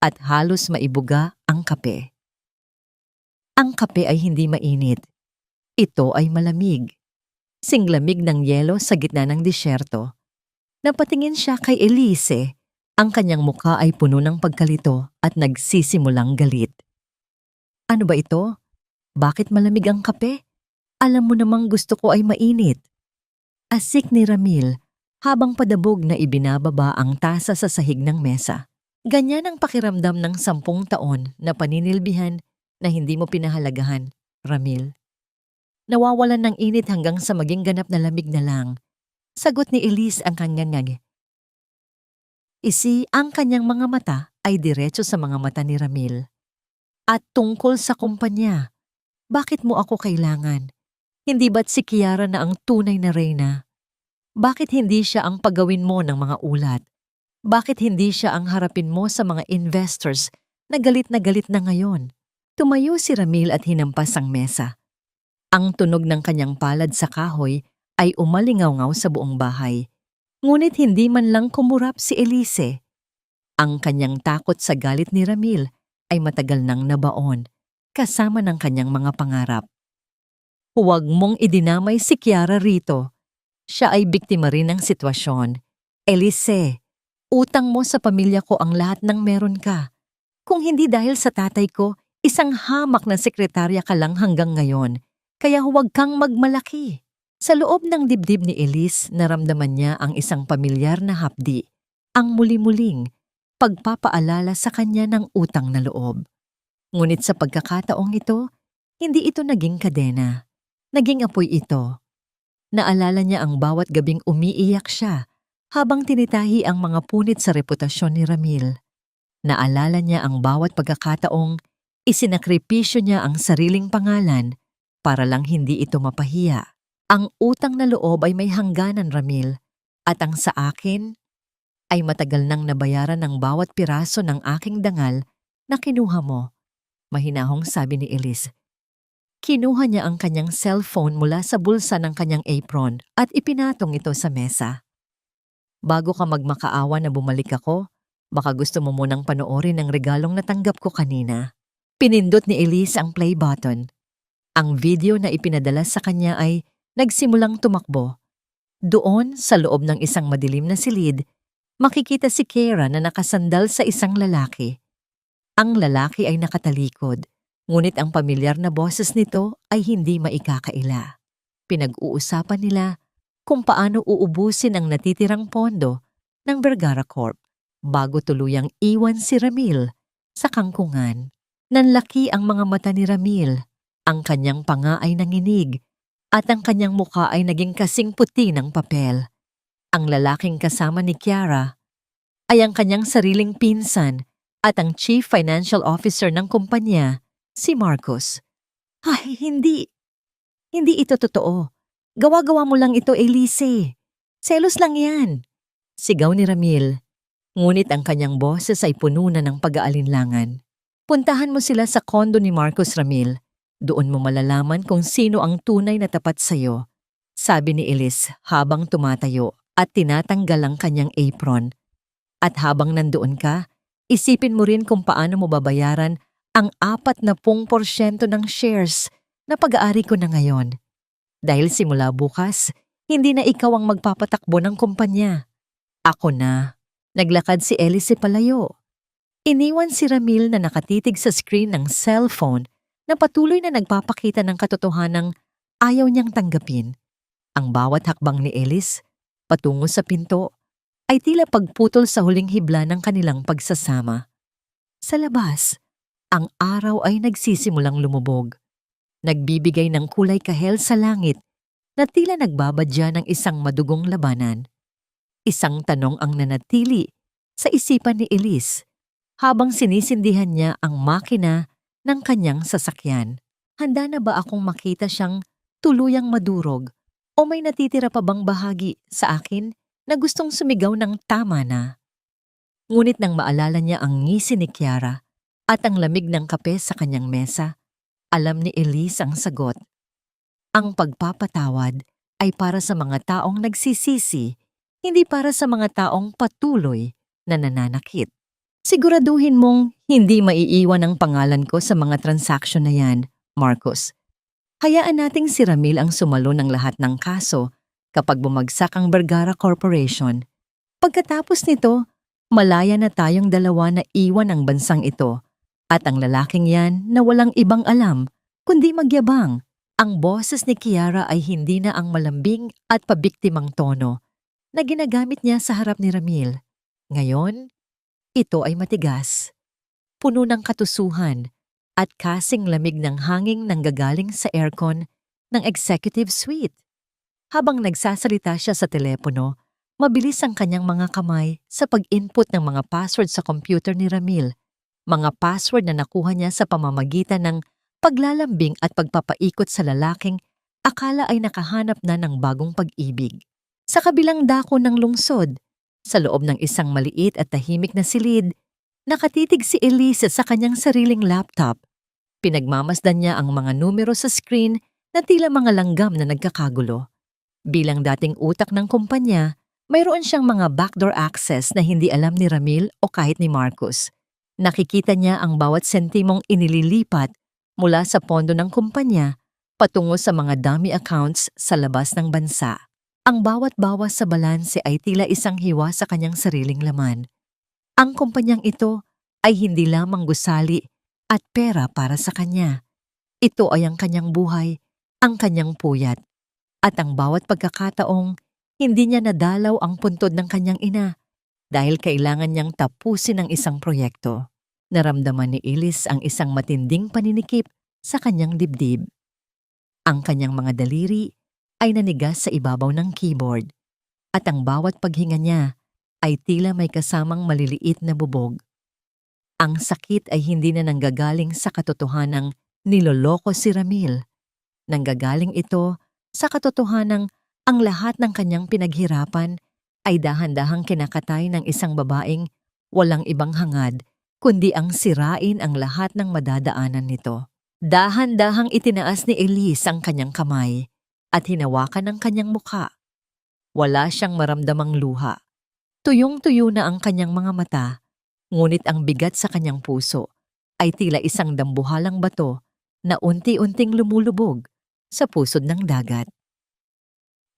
at halos maibuga ang kape. Ang kape ay hindi mainit. Ito ay malamig. Singlamig ng yelo sa gitna ng disyerto. Napatingin siya kay Elise. Ang kanyang mukha ay puno ng pagkalito at nagsisimulang galit. Ano ba ito? Bakit malamig ang kape? Alam mo namang gusto ko ay mainit. Asik ni Ramil habang padabog na ibinababa ang tasa sa sahig ng mesa. Ganyan ang pakiramdam ng 10 taon na paninilbihan na hindi mo pinahalagahan, Ramil. Nawawalan ng init hanggang sa maging ganap na lamig na lang. Sagot ni Elise ang kanyang ang kanyang mga mata ay diretso sa mga mata ni Ramil. At tungkol sa kumpanya, bakit mo ako kailangan? Hindi ba't si Kiara na ang tunay na reyna? Bakit hindi siya ang paggawin mo ng mga ulat? Bakit hindi siya ang harapin mo sa mga investors na galit na ngayon? Tumayo si Ramil at hinampas ang mesa. Ang tunog ng kanyang palad sa kahoy ay umalingaw-ngaw sa buong bahay. Ngunit hindi man lang kumurap si Elise. Ang kanyang takot sa galit ni Ramil ay matagal nang nabaon, kasama ng kanyang mga pangarap. Huwag mong idinamay si Kiara rito. Siya ay biktima rin ng sitwasyon. Elise, utang mo sa pamilya ko ang lahat ng meron ka. Kung hindi dahil sa tatay ko, isang hamak na sekretarya ka lang hanggang ngayon. Kaya huwag kang magmalaki. Sa loob ng dibdib ni Elise, naramdaman niya ang isang pamilyar na hapdi, ang muli-muling pagpapaalala sa kanya ng utang na loob. Ngunit sa pagkakataong ito, hindi ito naging kadena. Naging apoy ito. Naalala niya ang bawat gabing umiiyak siya habang tinitahi ang mga punit sa reputasyon ni Ramil. Naalala niya ang bawat pagkakataong isinakripisyo niya ang sariling pangalan para lang hindi ito mapahiya. Ang utang na loob ay may hangganan, Ramil, at ang sa akin ay matagal nang nabayaran ng bawat piraso ng aking dangal na kinuha mo, mahinahong sabi ni Elise. Kinuha niya ang kanyang cellphone mula sa bulsa ng kanyang apron at ipinatong ito sa mesa. Bago ka magmakaawa na bumalik ako, baka gusto mo munang panoorin ang regalong natanggap ko kanina. Pinindot ni Elise ang play button. Ang video na ipinadala sa kanya ay nagsimulang tumakbo. Doon, sa loob ng isang madilim na silid, makikita si Kiara na nakasandal sa isang lalaki. Ang lalaki ay nakatalikod, ngunit ang pamilyar na boses nito ay hindi maikakaila. Pinag-uusapan nila kung paano uubusin ang natitirang pondo ng Vergara Corp bago tuluyang iwan si Ramil sa kangkungan. Nanlaki ang mga mata ni Ramil, ang kanyang panga ay nanginig, at ang kanyang mukha ay naging kasing puti ng papel. Ang lalaking kasama ni Kiara ay ang kanyang sariling pinsan at ang Chief Financial Officer ng kumpanya, si Marcos. Ay, hindi. Hindi ito totoo. Gawa-gawa mo lang ito, Elise. Selos lang yan. Sigaw ni Ramil. Ngunit ang kanyang boses ay puno na ng pag-aalinlangan. Puntahan mo sila sa kondo ni Marcos, Ramil. Doon mo malalaman kung sino ang tunay na tapat sa'yo, sabi ni Elise habang tumatayo at tinatanggal ang kanyang apron. At habang nandoon ka, isipin mo rin kung paano mo babayaran ang 40% ng shares na pag-aari ko na ngayon. Dahil simula bukas, hindi na ikaw ang magpapatakbo ng kumpanya. Ako na. Naglakad si Elise palayo. Iniwan si Ramil na nakatitig sa screen ng cellphone na patuloy na nagpapakita ng katotohanang ayaw niyang tanggapin. Ang bawat hakbang ni Elise, patungo sa pinto, ay tila pagputol sa huling hibla ng kanilang pagsasama. Sa labas, ang araw ay nagsisimulang lumubog. Nagbibigay ng kulay kahel sa langit na tila nagbabadya ng isang madugong labanan. Isang tanong ang nanatili sa isipan ni Elise habang sinisindihan niya ang makina ng kanyang sasakyan. Handa na ba akong makita siyang tuluyang madurog o may natitira pa bang bahagi sa akin na gustong sumigaw ng tama na? Ngunit nang maalala niya ang ngisi ni Kiara at ang lamig ng kape sa kanyang mesa, alam ni Elise ang sagot. Ang pagpapatawad ay para sa mga taong nagsisisi, hindi para sa mga taong patuloy na nananakit. Siguraduhin mong hindi maiiwan ang pangalan ko sa mga transaksyon na yan, Marcos. Hayaan nating si Ramil ang sumalo ng lahat ng kaso kapag bumagsak ang Vergara Corporation. Pagkatapos nito, malaya na tayong dalawa na iwan ang bansang ito at ang lalaking yan na walang ibang alam kundi magyabang. Ang boses ni Kiara ay hindi na ang malambing at pabiktimang tono na ginagamit niya sa harap ni Ramil. Ngayon, ito ay matigas, puno ng katusuhan at kasing lamig ng hanging nanggagaling sa aircon ng executive suite. Habang nagsasalita siya sa telepono, mabilis ang kanyang mga kamay sa pag-input ng mga password sa computer ni Ramil, mga password na nakuha niya sa pamamagitan ng paglalambing at pagpapaikot sa lalaking akala ay nakahanap na ng bagong pag-ibig. Sa kabilang dako ng lungsod, sa loob ng isang maliit at tahimik na silid, nakatitig si Elise sa kanyang sariling laptop. Pinagmamasdan niya ang mga numero sa screen na tila mga langgam na nagkakagulo. Bilang dating utak ng kumpanya, mayroon siyang mga backdoor access na hindi alam ni Ramil o kahit ni Marcos. Nakikita niya ang bawat sentimong inililipat mula sa pondo ng kumpanya patungo sa mga dummy accounts sa labas ng bansa. Ang bawat bawas sa balanse ay tila isang hiwa sa kanyang sariling laman. Ang kumpanyang ito ay hindi lamang gusali at pera para sa kanya. Ito ay ang kanyang buhay, ang kanyang puyat, at ang bawat pagkakataong hindi niya nadalaw ang puntod ng kanyang ina dahil kailangan niyang tapusin ang isang proyekto. Naramdaman ni Elise ang isang matinding paninikip sa kanyang dibdib. Ang kanyang mga daliri ay nanigas sa ibabaw ng keyboard at ang bawat paghinga niya ay tila may kasamang maliliit na bubog. Ang sakit ay hindi na nanggagaling sa katotohanang niloloko si Ramil. Nanggagaling ito sa katotohanang ang lahat ng kanyang pinaghirapan ay dahan-dahang kinakatay ng isang babaeng walang ibang hangad kundi ang sirain ang lahat ng madadaanan nito. Dahan-dahang itinaas ni Elise ang kanyang kamay at hinawakan ang kanyang mukha. Wala siyang maramdamang luha. Tuyong-tuyo na ang kanyang mga mata, ngunit ang bigat sa kanyang puso ay tila isang dambuhalang bato na unti-unting lumulubog sa pusod ng dagat.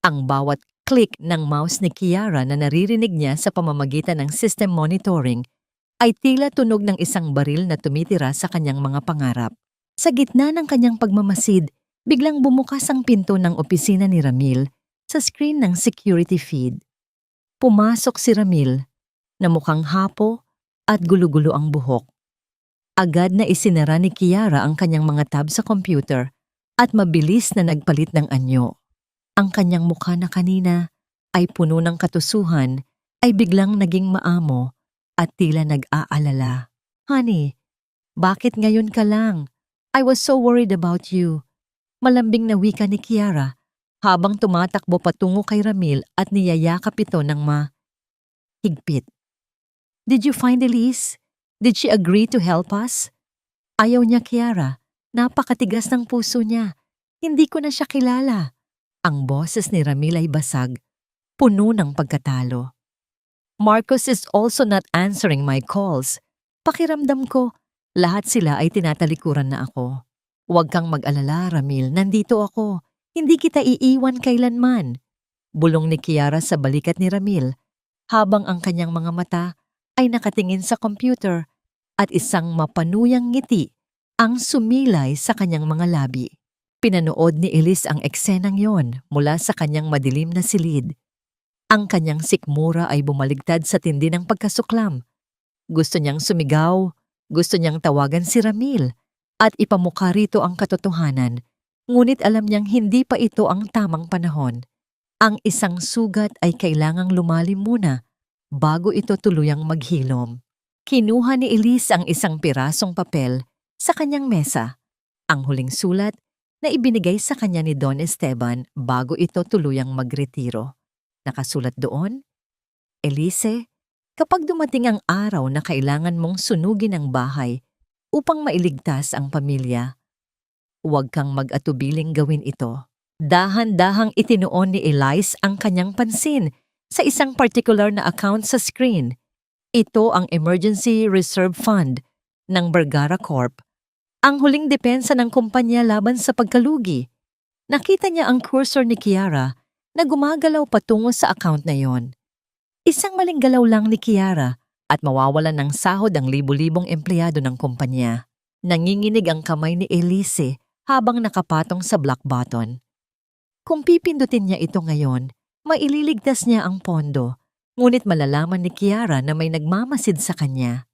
Ang bawat click ng mouse ni Kiara na naririnig niya sa pamamagitan ng system monitoring ay tila tunog ng isang baril na tumitira sa kanyang mga pangarap. Sa gitna ng kanyang pagmamasid, biglang bumukas ang pinto ng opisina ni Ramil sa screen ng security feed. Pumasok si Ramil na mukhang hapo at gulo-gulo ang buhok. Agad na isinara ni Kiara ang kanyang mga tab sa computer at mabilis na nagpalit ng anyo. Ang kanyang mukha na kanina ay puno ng katusuhan ay biglang naging maamo at tila nag-aalala. Honey, bakit ngayon ka lang? I was so worried about you. Malambing na wika ni Kiara habang tumatakbo patungo kay Ramil at niyayakap ito ng higpit. Did you find Elise? Did she agree to help us? Ayaw niya, Kiara. Napakatigas ng puso niya. Hindi ko na siya kilala. Ang boses ni Ramil ay basag, puno ng pagkatalo. Marcos is also not answering my calls. Pakiramdam ko, lahat sila ay tinatalikuran na ako. Huwag kang mag-alala, Ramil. Nandito ako. Hindi kita iiwan kailanman. Bulong ni Kiara sa balikat ni Ramil, habang ang kanyang mga mata ay nakatingin sa computer at isang mapanuyang ngiti ang sumilay sa kanyang mga labi. Pinanood ni Elise ang eksenang yon mula sa kanyang madilim na silid. Ang kanyang sikmura ay bumaligtad sa tindi ng pagkasuklam. Gusto niyang sumigaw, gusto niyang tawagan si Ramil at ipamukha rito ang katotohanan, ngunit alam niyang hindi pa ito ang tamang panahon. Ang isang sugat ay kailangang lumalim muna bago ito tuluyang maghilom. Kinuha ni Elise ang isang pirasong papel sa kanyang mesa, ang huling sulat na ibinigay sa kanya ni Don Esteban bago ito tuluyang magretiro. Nakasulat doon, "Elise, kapag dumating ang araw na kailangan mong sunugin ang bahay upang mailigtas ang pamilya, huwag kang mag-atubiling gawin ito." Dahan-dahang itinuon ni Elise ang kanyang pansin sa isang particular na account sa screen. Ito ang Emergency Reserve Fund ng Vergara Corp, ang huling depensa ng kumpanya laban sa pagkalugi. Nakita niya ang cursor ni Kiara na gumagalaw patungo sa account na yon. Isang maling galaw lang ni Kiara at mawawalan ng sahod ang libu-libong empleyado ng kumpanya. Nanginginig ang kamay ni Elise habang nakapatong sa black button. Kung pipindutin niya ito ngayon, maililigtas niya ang pondo, ngunit malalaman ni Kiara na may nagmamasid sa kanya.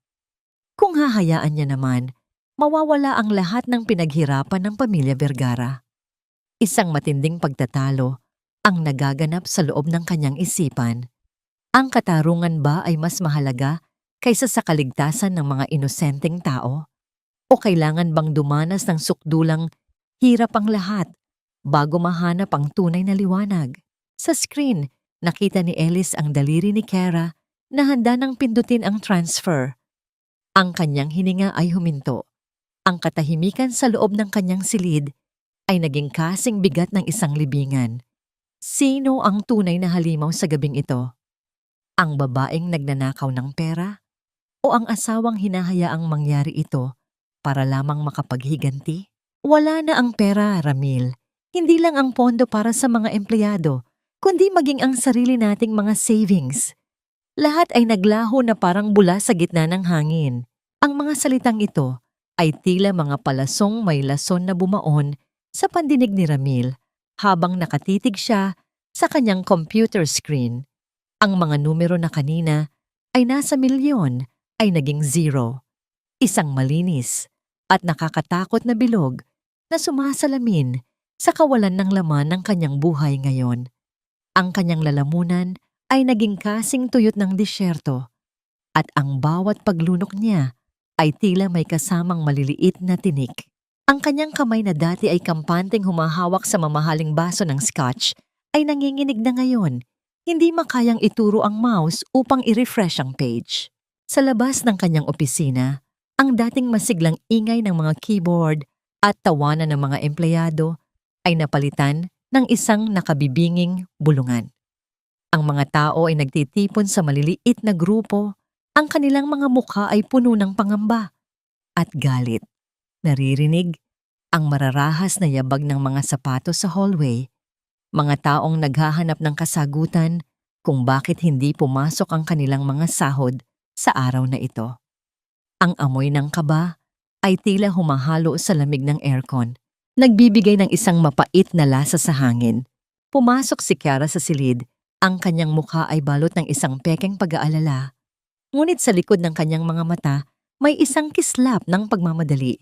Kung hahayaan niya naman, mawawala ang lahat ng pinaghirapan ng pamilya Vergara. Isang matinding pagtatalo ang nagaganap sa loob ng kanyang isipan. Ang katarungan ba ay mas mahalaga kaysa sa kaligtasan ng mga inosenteng tao? O kailangan bang dumanas ng sukdulang hirap ang lahat bago mahanap ang tunay na liwanag? Sa screen, nakita ni Elise ang daliri ni Kiara na handa nang pindutin ang transfer. Ang kanyang hininga ay huminto. Ang katahimikan sa loob ng kanyang silid ay naging kasing bigat ng isang libingan. Sino ang tunay na halimaw sa gabing ito? Ang babaeng nagnanakaw ng pera? O ang asawang hinahayaang mangyari ito para lamang makapaghiganti? Wala na ang pera, Ramil. Hindi lang ang pondo para sa mga empleyado, kundi maging ang sarili nating mga savings. Lahat ay naglaho na parang bula sa gitna ng hangin. Ang mga salitang ito ay tila mga palasong may lason na bumaon sa pandinig ni Ramil habang nakatitig siya sa kanyang computer screen. Ang mga numero na kanina ay nasa milyon ay naging 0. Isang malinis at nakakatakot na bilog na sumasalamin sa kawalan ng laman ng kanyang buhay ngayon. Ang kanyang lalamunan ay naging kasing tuyot ng disyerto at ang bawat paglunok niya ay tila may kasamang maliliit na tinik. Ang kanyang kamay na dati ay kampanteng humahawak sa mamahaling baso ng scotch ay nanginginig na ngayon. Hindi makayang ituro ang mouse upang i-refresh ang page. Sa labas ng kanyang opisina, ang dating masiglang ingay ng mga keyboard at tawanan ng mga empleyado ay napalitan ng isang nakabibinging bulungan. Ang mga tao ay nagtitipon sa maliliit na grupo, ang kanilang mga mukha ay puno ng pangamba at galit. Naririnig ang mararahas na yabag ng mga sapatos sa hallway, mga taong naghahanap ng kasagutan kung bakit hindi pumasok ang kanilang mga sahod sa araw na ito. Ang amoy ng kaba ay tila humahalo sa lamig ng aircon, nagbibigay ng isang mapait na lasa sa hangin. Pumasok si Kiara sa silid, ang kanyang mukha ay balot ng isang pekeng pag-aalala. Ngunit sa likod ng kanyang mga mata, may isang kislap ng pagmamadali.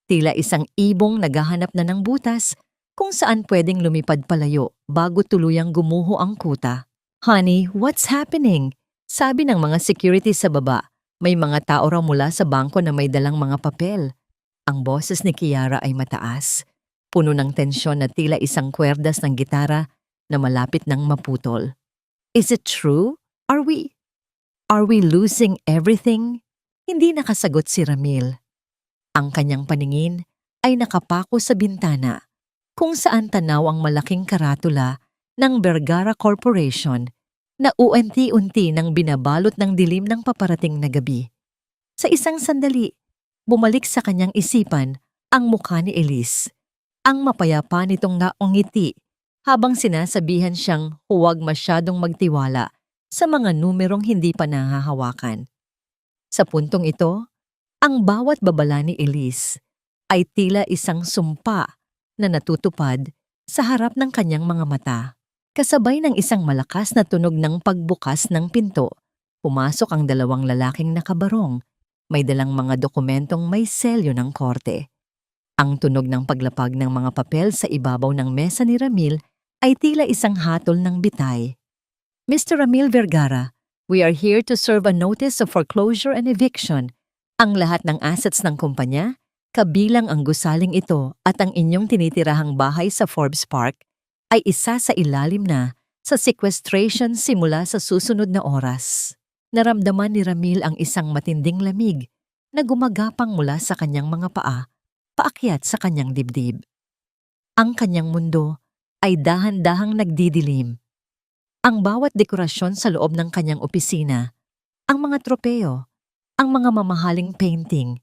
Tila isang ibong naghahanap na ng butas kung saan pwedeng lumipad palayo bago tuluyang gumuho ang kuta. "Honey, what's happening?" Sabi ng mga security sa baba. May mga tao raw mula sa bangko na may dalang mga papel. Ang boses ni Kiara ay mataas, puno ng tensyon na tila isang kwerdas ng gitara na malapit ng maputol. "Is it true? Are we losing everything?" Hindi nakasagot si Ramil. Ang kanyang paningin ay nakapako sa bintana kung saan tanaw ang malaking karatula ng Vergara Corporation na unti-unti nang binabalot ng dilim ng paparating na gabi. Sa isang sandali, bumalik sa kanyang isipan ang mukha ni Elise. Ang mapayapa nitong naongiti habang sinasabihan siyang huwag masyadong magtiwala sa mga numerong hindi pa nahahawakan. Sa puntong ito, ang bawat babala ni Elise ay tila isang sumpa na natutupad sa harap ng kanyang mga mata. Kasabay ng isang malakas na tunog ng pagbukas ng pinto, pumasok ang dalawang lalaking nakabarong, may dalang mga dokumentong may selyo ng korte. Ang tunog ng paglapag ng mga papel sa ibabaw ng mesa ni Ramil ay tila isang hatol ng bitay. Mr. Ramil Vergara, we are here to serve a notice of foreclosure and eviction. Ang lahat ng assets ng kumpanya, kabilang ang gusaling ito at ang inyong tinitirahang bahay sa Forbes Park, ay isa sa ilalim na sa sequestration simula sa susunod na oras. Naramdaman ni Ramil ang isang matinding lamig na gumagapang mula sa kanyang mga paa, paakyat sa kanyang dibdib. Ang kanyang mundo ay dahan-dahang nagdidilim. Ang bawat dekorasyon sa loob ng kanyang opisina, ang mga tropeo, ang mga mamahaling painting,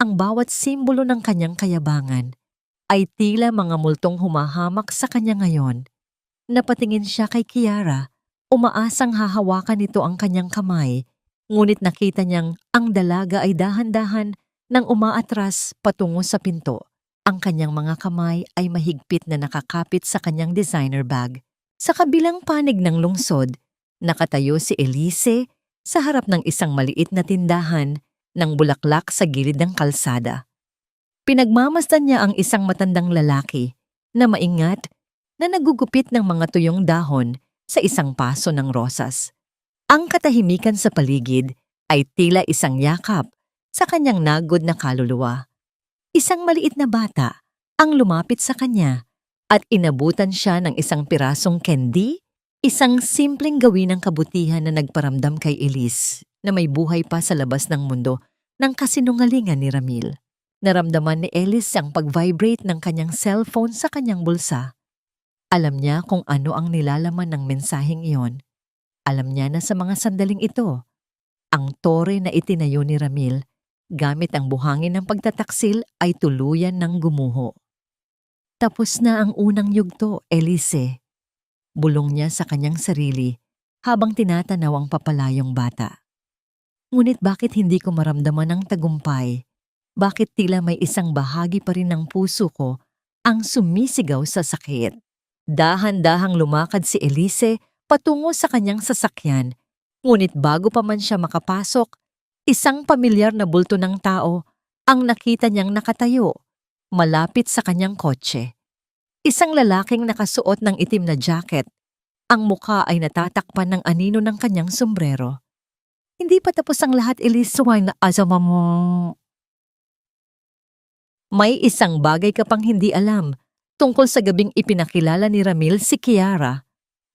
ang bawat simbolo ng kanyang kayabangan, ay tila mga multong humahamak sa kanya ngayon. Napatingin siya kay Kiara, umaasang hahawakan nito ang kanyang kamay, ngunit nakita niyang ang dalaga ay dahan-dahan nang umaatras patungo sa pinto. Ang kanyang mga kamay ay mahigpit na nakakapit sa kanyang designer bag. Sa kabilang panig ng lungsod, nakatayo si Elise sa harap ng isang maliit na tindahan ng bulaklak sa gilid ng kalsada. Pinagmamasdan niya ang isang matandang lalaki na maingat na nagugupit ng mga tuyong dahon sa isang paso ng rosas. Ang katahimikan sa paligid ay tila isang yakap sa kanyang nagod na kaluluwa. Isang maliit na bata ang lumapit sa kanya at inabutan siya ng isang pirasong candy, isang simpleng gawin ng kabutihan na nagparamdam kay Elise na may buhay pa sa labas ng mundo ng kasinungalingan ni Ramil. Naramdaman ni Elise ang pag-vibrate ng kanyang cellphone sa kanyang bulsa. Alam niya kung ano ang nilalaman ng mensaheng iyon. Alam niya na sa mga sandaling ito, ang tore na itinayo ni Ramil gamit ang buhangin ng pagtataksil ay tuluyan ng gumuho. Tapos na ang unang yugto, Elise. Bulong niya sa kanyang sarili habang tinatanaw ang papalayong bata. Ngunit bakit hindi ko maramdaman ang tagumpay? Bakit tila may isang bahagi pa rin ng puso ko ang sumisigaw sa sakit? Dahan-dahang lumakad si Elise patungo sa kanyang sasakyan, ngunit bago pa man siya makapasok, isang pamilyar na bulto ng tao ang nakita niyang nakatayo, malapit sa kanyang kotse. Isang lalaking nakasuot ng itim na jacket, ang mukha ay natatakpan ng anino ng kanyang sombrero. Hindi pa tapos ang lahat, Elise, na asama mo. May isang bagay ka pang hindi alam tungkol sa gabing ipinakilala ni Ramil si Kiara.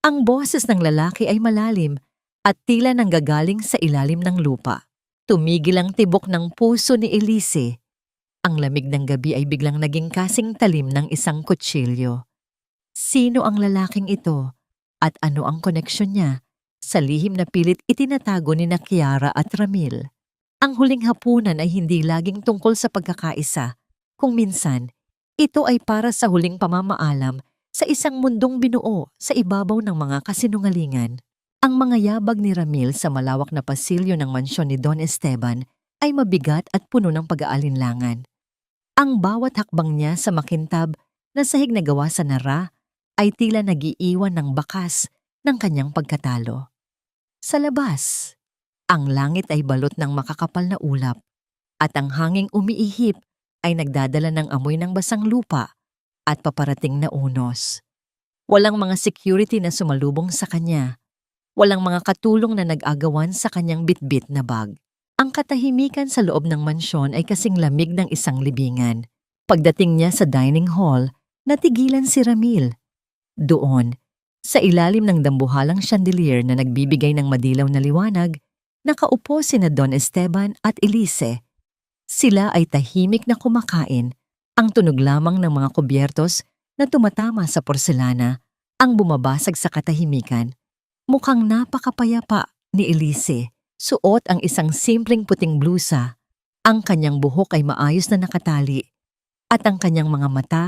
Ang boses ng lalaki ay malalim at tila nanggagaling sa ilalim ng lupa. Tumigil ang tibok ng puso ni Elise. Ang lamig ng gabi ay biglang naging kasing talim ng isang kutsilyo. Sino ang lalaking ito at ano ang koneksyon niya sa lihim na pilit itinatago ni na Kiara at Ramil? Ang huling hapunan ay hindi laging tungkol sa pagkakaisa. Kung minsan, ito ay para sa huling pamamaalam sa isang mundong binuo sa ibabaw ng mga kasinungalingan. Ang mga yabag ni Ramil sa malawak na pasilyo ng mansyon ni Don Esteban ay mabigat at puno ng pag-aalinlangan. Ang bawat hakbang niya sa makintab na sahig na gawa sa nara ay tila nagiiwan ng bakas ng kanyang pagkatalo. Sa labas, ang langit ay balot ng makakapal na ulap at ang hanging umiihip ay nagdadala ng amoy ng basang lupa at paparating na unos. Walang mga security na sumalubong sa kanya. Walang mga katulong na nag-agawan sa kanyang bitbit na bag. Ang katahimikan sa loob ng mansyon ay kasing lamig ng isang libingan. Pagdating niya sa dining hall, natigilan si Ramil. Doon, sa ilalim ng dambuhalang chandelier na nagbibigay ng madilaw na liwanag, nakaupo sina Don Esteban at Elise. Sila ay tahimik na kumakain. Ang tunog lamang ng mga kubyertos na tumatama sa porselana ang bumabasag sa katahimikan. Mukhang napakapayapa ni Elise. Suot ang isang simpleng puting blusa. Ang kanyang buhok ay maayos na nakatali. At ang kanyang mga mata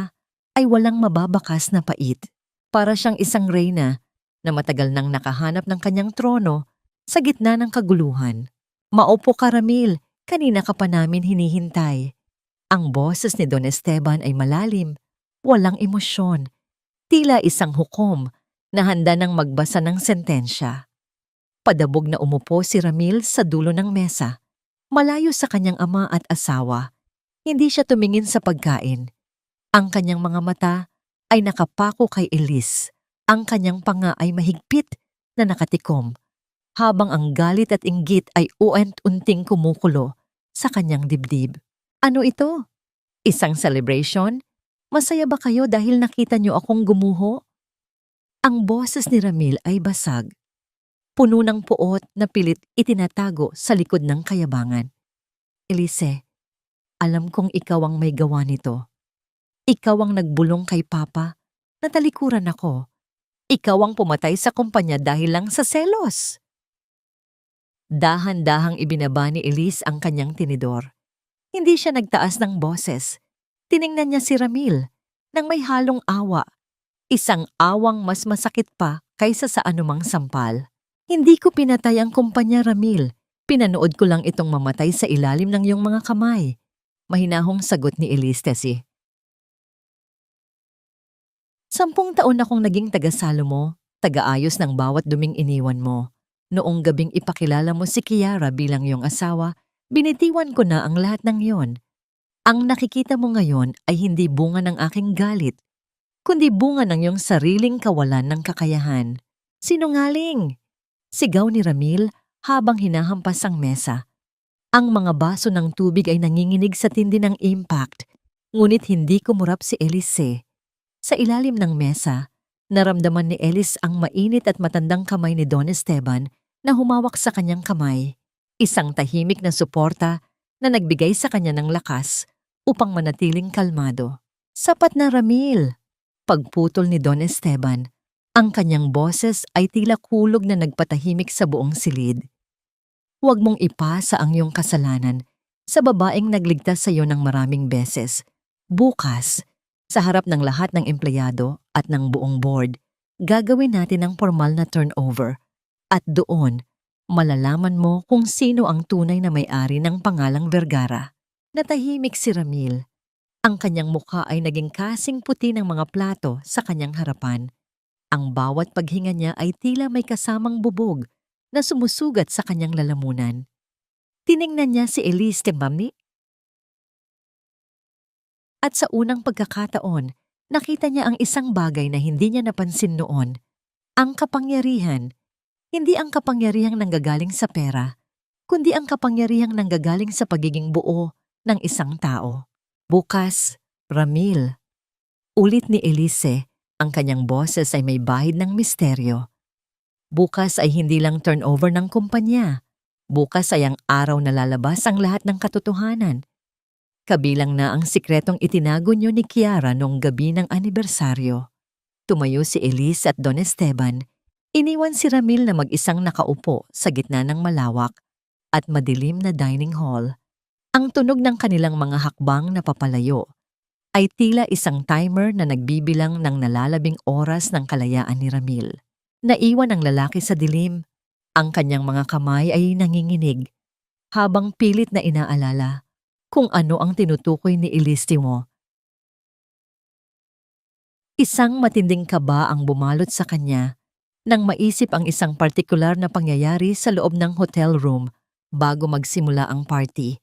ay walang mababakas na pait. Para siyang isang reyna na matagal nang nakahanap ng kanyang trono sa gitna ng kaguluhan. Maupo ka, Ramil. Kanina ka pa namin hinihintay. Ang boses ni Don Esteban ay malalim, walang emosyon. Tila isang hukom na handa ng magbasa ng sentensya. Padabog na umupo si Ramil sa dulo ng mesa, malayo sa kanyang ama at asawa. Hindi siya tumingin sa pagkain. Ang kanyang mga mata ay nakapako kay Elise. Ang kanyang panga ay mahigpit na nakatikom, habang ang galit at inggit ay uent-unting kumukulo sa kanyang dibdib. Ano ito? Isang celebration? Masaya ba kayo dahil nakita niyo akong gumuho? Ang boses ni Ramil ay basag, puno ng puot na pilit itinatago sa likod ng kayabangan. Elise, alam kong ikaw ang may gawa nito. Ikaw ang nagbulong kay Papa, natalikuran ako. Ikaw ang pumatay sa kumpanya dahil lang sa selos. Dahan-dahang ibinaba ni Elise ang kanyang tinidor. Hindi siya nagtaas ng boses. Tiningnan niya si Ramil nang may halong awa. Isang awang mas masakit pa kaysa sa anumang sampal. Hindi ko pinatay ang kumpanya, Ramil. Pinanood ko lang itong mamatay sa ilalim ng iyong mga kamay. Mahinahong sagot ni Elise Tessie. 10 taon akong naging tagasalo mo, tagaayos ng bawat duming iniwan mo. Noong gabing ipakilala mo si Kiara bilang iyong asawa, binitiwan ko na ang lahat ng yon. Ang nakikita mo ngayon ay hindi bunga ng aking galit, kundi bunga ng iyong sariling kawalan ng kakayahan. Sinungaling! Sigaw ni Ramil habang hinahampas ang mesa. Ang mga baso ng tubig ay nanginginig sa tindi ng impact, ngunit hindi kumurap si Elise. Sa ilalim ng mesa, naramdaman ni Elise ang mainit at matandang kamay ni Don Esteban na humawak sa kanyang kamay, isang tahimik na suporta na nagbigay sa kanya ng lakas upang manatiling kalmado. Sapat na, Ramil! Pagputol ni Don Esteban, ang kanyang boses ay tila kulog na nagpatahimik sa buong silid. Huwag mong ipasa ang iyong kasalanan sa babaeng nagligtas sa iyo ng maraming beses. Bukas, sa harap ng lahat ng empleyado at ng buong board, gagawin natin ang formal na turnover. At doon, malalaman mo kung sino ang tunay na may-ari ng pangalang Vergara. Natahimik si Ramil. Ang kanyang mukha ay naging kasing puti ng mga plato sa kanyang harapan. Ang bawat paghinga niya ay tila may kasamang bubog na sumusugat sa kanyang lalamunan. Tiningnan niya si Elise Tembamni. At sa unang pagkakataon, nakita niya ang isang bagay na hindi niya napansin noon. Ang kapangyarihan. Hindi ang kapangyarihang nanggagaling sa pera, kundi ang kapangyarihang nanggagaling sa pagiging buo ng isang tao. Bukas, Ramil. Ulit ni Elise, ang kanyang boses ay may bahid ng misteryo. Bukas ay hindi lang turnover ng kumpanya. Bukas ay ang araw na lalabas ang lahat ng katotohanan. Kabilang na ang sikretong itinago niyo ni Kiara noong gabi ng anibersaryo. Tumayo si Elise at Don Esteban. Iniwan si Ramil na mag-isang nakaupo sa gitna ng malawak at madilim na dining hall. Ang tunog ng kanilang mga hakbang na papalayo ay tila isang timer na nagbibilang ng nalalabing oras ng kalayaan ni Ramil. Naiwan ang lalaki sa dilim. Ang kanyang mga kamay ay nanginginig habang pilit na inaalala kung ano ang tinutukoy ni Elise mo. Isang matinding kaba ang bumalot sa kanya nang maisip ang isang partikular na pangyayari sa loob ng hotel room bago magsimula ang party.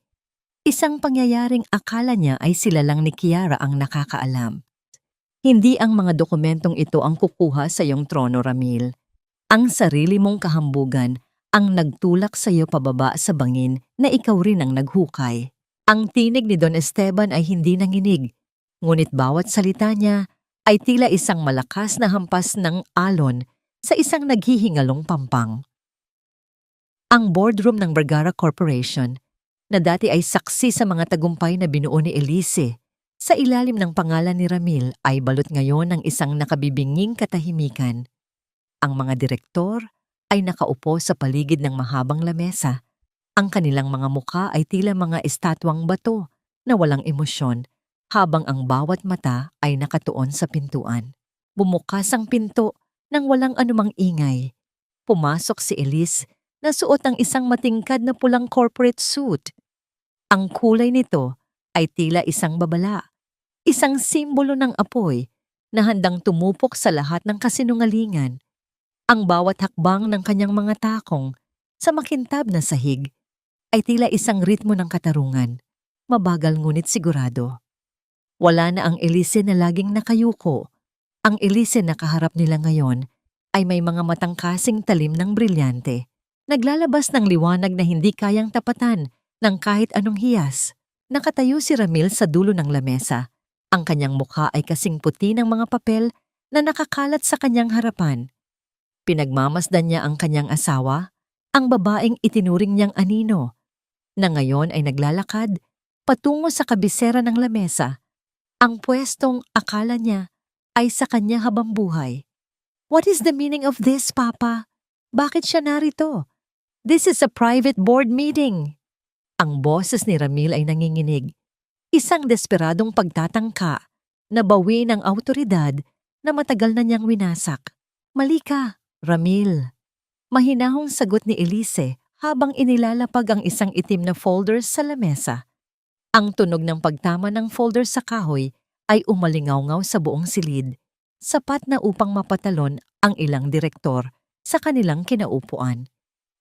Isang pangyayaring akala niya ay sila lang ni Kiara ang nakakaalam. Hindi ang mga dokumentong ito ang kukuha sa iyong trono, Ramil. Ang sarili mong kahambugan ang nagtulak sa iyo pababa sa bangin na ikaw rin ang naghukay. Ang tinig ni Don Esteban ay hindi nanginig, ngunit bawat salita niya ay tila isang malakas na hampas ng alon sa isang naghihingalong pampang. Ang boardroom ng Vergara Corporation, na dati ay saksi sa mga tagumpay na binuo ni Elise, sa ilalim ng pangalan ni Ramil ay balot ngayon ng isang nakabibinging katahimikan. Ang mga direktor ay nakaupo sa paligid ng mahabang lamesa. Ang kanilang mga mukha ay tila mga estatwang bato na walang emosyon, habang ang bawat mata ay nakatuon sa pintuan. Bumukas ang pinto nang walang anumang ingay. Pumasok si Elise na suot ang isang matingkad na pulang corporate suit. Ang kulay nito ay tila isang babala, isang simbolo ng apoy na handang tumupok sa lahat ng kasinungalingan. Ang bawat hakbang ng kanyang mga takong sa makintab na sahig ay tila isang ritmo ng katarungan, mabagal ngunit sigurado. Wala na ang Elise na laging nakayuko. Ang Elise na kaharap nila ngayon ay may mga matang kasing talim ng brilyante, naglalabas ng liwanag na hindi kayang tapatan ng kahit anong hiyas. Nakatayo si Ramil sa dulo ng lamesa. Ang kanyang mukha ay kasing puti ng mga papel na nakakalat sa kanyang harapan. Pinagmamasdan niya ang kanyang asawa, ang babaeng itinuring niyang anino, na ngayon ay naglalakad patungo sa kabisera ng lamesa. Ang pwestong akala niya ay sa kanya habang buhay. What is the meaning of this, Papa? Bakit siya narito? This is a private board meeting. Ang boses ni Ramil ay nanginginig. Isang desperadong pagtatangka na bawiin ang awtoridad na matagal na niyang winasak. Mali ka, Ramil. Mahinahong sagot ni Elise habang inilalapag ang isang itim na folder sa lamesa. Ang tunog ng pagtama ng folder sa kahoy ay umalingaw-ngaw sa buong silid, sapat na upang mapatalon ang ilang direktor sa kanilang kinaupuan.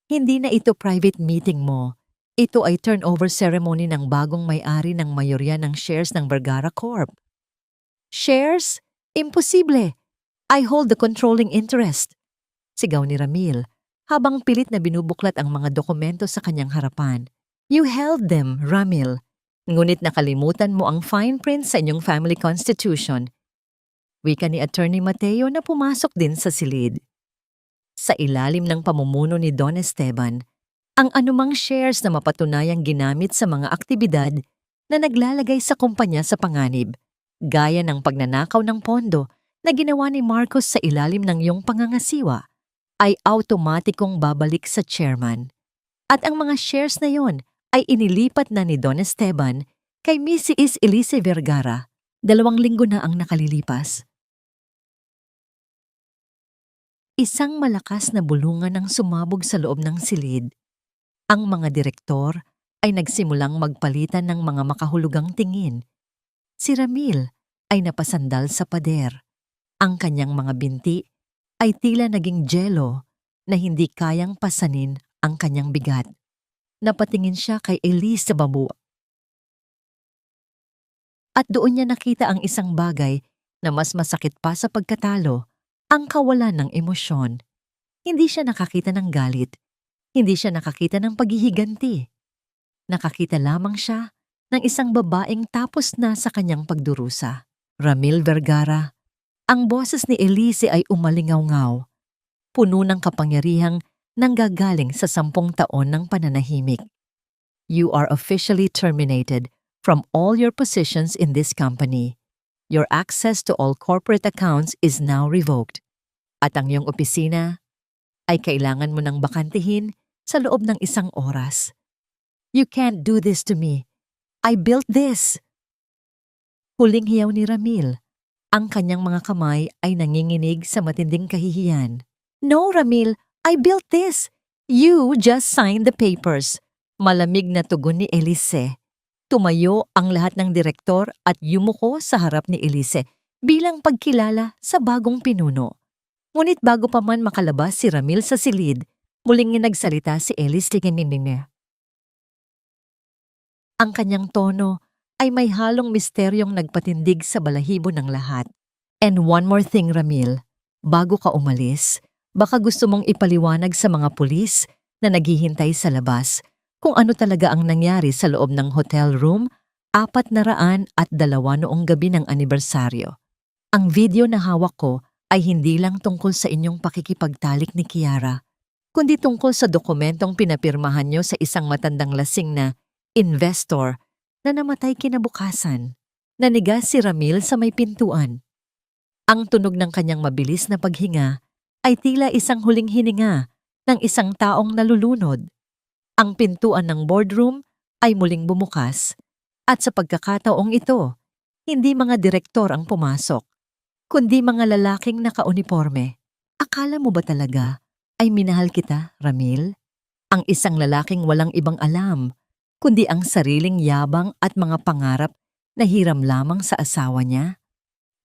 Hindi na ito private meeting mo. Ito ay turnover ceremony ng bagong may-ari ng mayorya ng shares ng Vergara Corp. Shares? Imposible! I hold the controlling interest. Sigaw ni Ramil habang pilit na binubuklat ang mga dokumento sa kanyang harapan. You held them, Ramil. Ngunit nakalimutan mo ang fine print sa inyong family constitution. Wika ni Attorney Mateo na pumasok din sa silid. Sa ilalim ng pamumuno ni Don Esteban, ang anumang shares na mapatunayang ginamit sa mga aktibidad na naglalagay sa kumpanya sa panganib, gaya ng pagnanakaw ng pondo na ginawa ni Marcos sa ilalim ng iyong pangangasiwa, ay automatikong babalik sa chairman. At ang mga shares na yon ay inilipat na ni Don Esteban kay Mrs. Elise Vergara. 2 linggo na ang nakalilipas. Isang malakas na bulungan ang sumabog sa loob ng silid. Ang mga direktor ay nagsimulang magpalitan ng mga makahulugang tingin. Si Ramil ay napasandal sa pader. Ang kanyang mga binti ay tila naging jelo na hindi kayang pasanin ang kanyang bigat. Napatingin siya kay Elise sa babu. At doon niya nakita ang isang bagay na mas masakit pa sa pagkatalo, ang kawalan ng emosyon. Hindi siya nakakita ng galit. Hindi siya nakakita ng paghihiganti. Nakakita lamang siya ng isang babaeng tapos na sa kanyang pagdurusa. Ramil Vergara. Ang boses ni Elise ay umalingaw-ngaw, puno ng kapangyarihang nanggagaling sa 10 taon ng pananahimik. You are officially terminated from all your positions in this company. Your access to all corporate accounts is now revoked. At ang iyong opisina ay kailangan mo nang bakantihin sa loob ng 1 oras. You can't do this to me. I built this. Huling hiyaw ni Ramil. Ang kanyang mga kamay ay nanginginig sa matinding kahihiyan. No, Ramil, I built this. You just signed the papers. Malamig na tugon ni Elise. Tumayo ang lahat ng direktor at yumuko sa harap ni Elise bilang pagkilala sa bagong pinuno. Ngunit bago pa man makalabas si Ramil sa silid, muling nagsalita si Elise Liganinine. Ang kanyang tono ay may halong misteryong nagpatindig sa balahibo ng lahat. And one more thing, Ramil. Bago ka umalis, baka gusto mong ipaliwanag sa mga pulis na naghihintay sa labas kung ano talaga ang nangyari sa loob ng hotel room 402 noong gabi ng anibersaryo. Ang video na hawak ko ay hindi lang tungkol sa inyong pakikipagtalik ni Kiara, kundi tungkol sa dokumentong pinapirmahan nyo sa isang matandang lasing na investor na namatay kinabukasan. Nanigas si Ramil sa may pintuan. Ang tunog ng kanyang mabilis na paghinga ay tila isang huling hininga ng isang taong nalulunod. Ang pintuan ng boardroom ay muling bumukas at sa pagkakataong ito, hindi mga direktor ang pumasok, kundi mga lalaking nakauniforme. Akala mo ba talaga ay minahal kita, Ramil? Ang isang lalaking walang ibang alam, kundi ang sariling yabang at mga pangarap na hiram lamang sa asawa niya.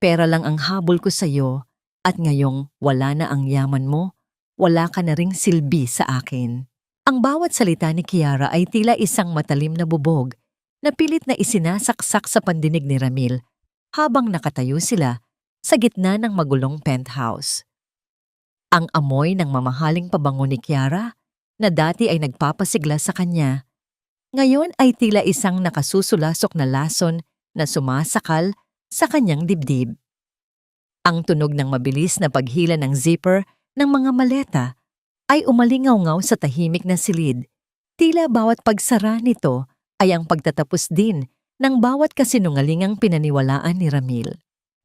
Pera lang ang habol ko sa'yo at ngayong wala na ang yaman mo, wala ka na ring silbi sa akin. Ang bawat salita ni Kiara ay tila isang matalim na bubog na pilit na isinasaksak sa pandinig ni Ramil habang nakatayo sila sa gitna ng magulong penthouse. Ang amoy ng mamahaling pabango ni Kiara na dati ay nagpapasigla sa kanya, ngayon ay tila isang nakasusulasok na lason na sumasakal sa kanyang dibdib. Ang tunog ng mabilis na paghila ng zipper ng mga maleta ay umalingaw-ngaw sa tahimik na silid. Tila bawat pagsara nito ay ang pagtatapos din ng bawat kasinungalingang pinaniwalaan ni Ramil.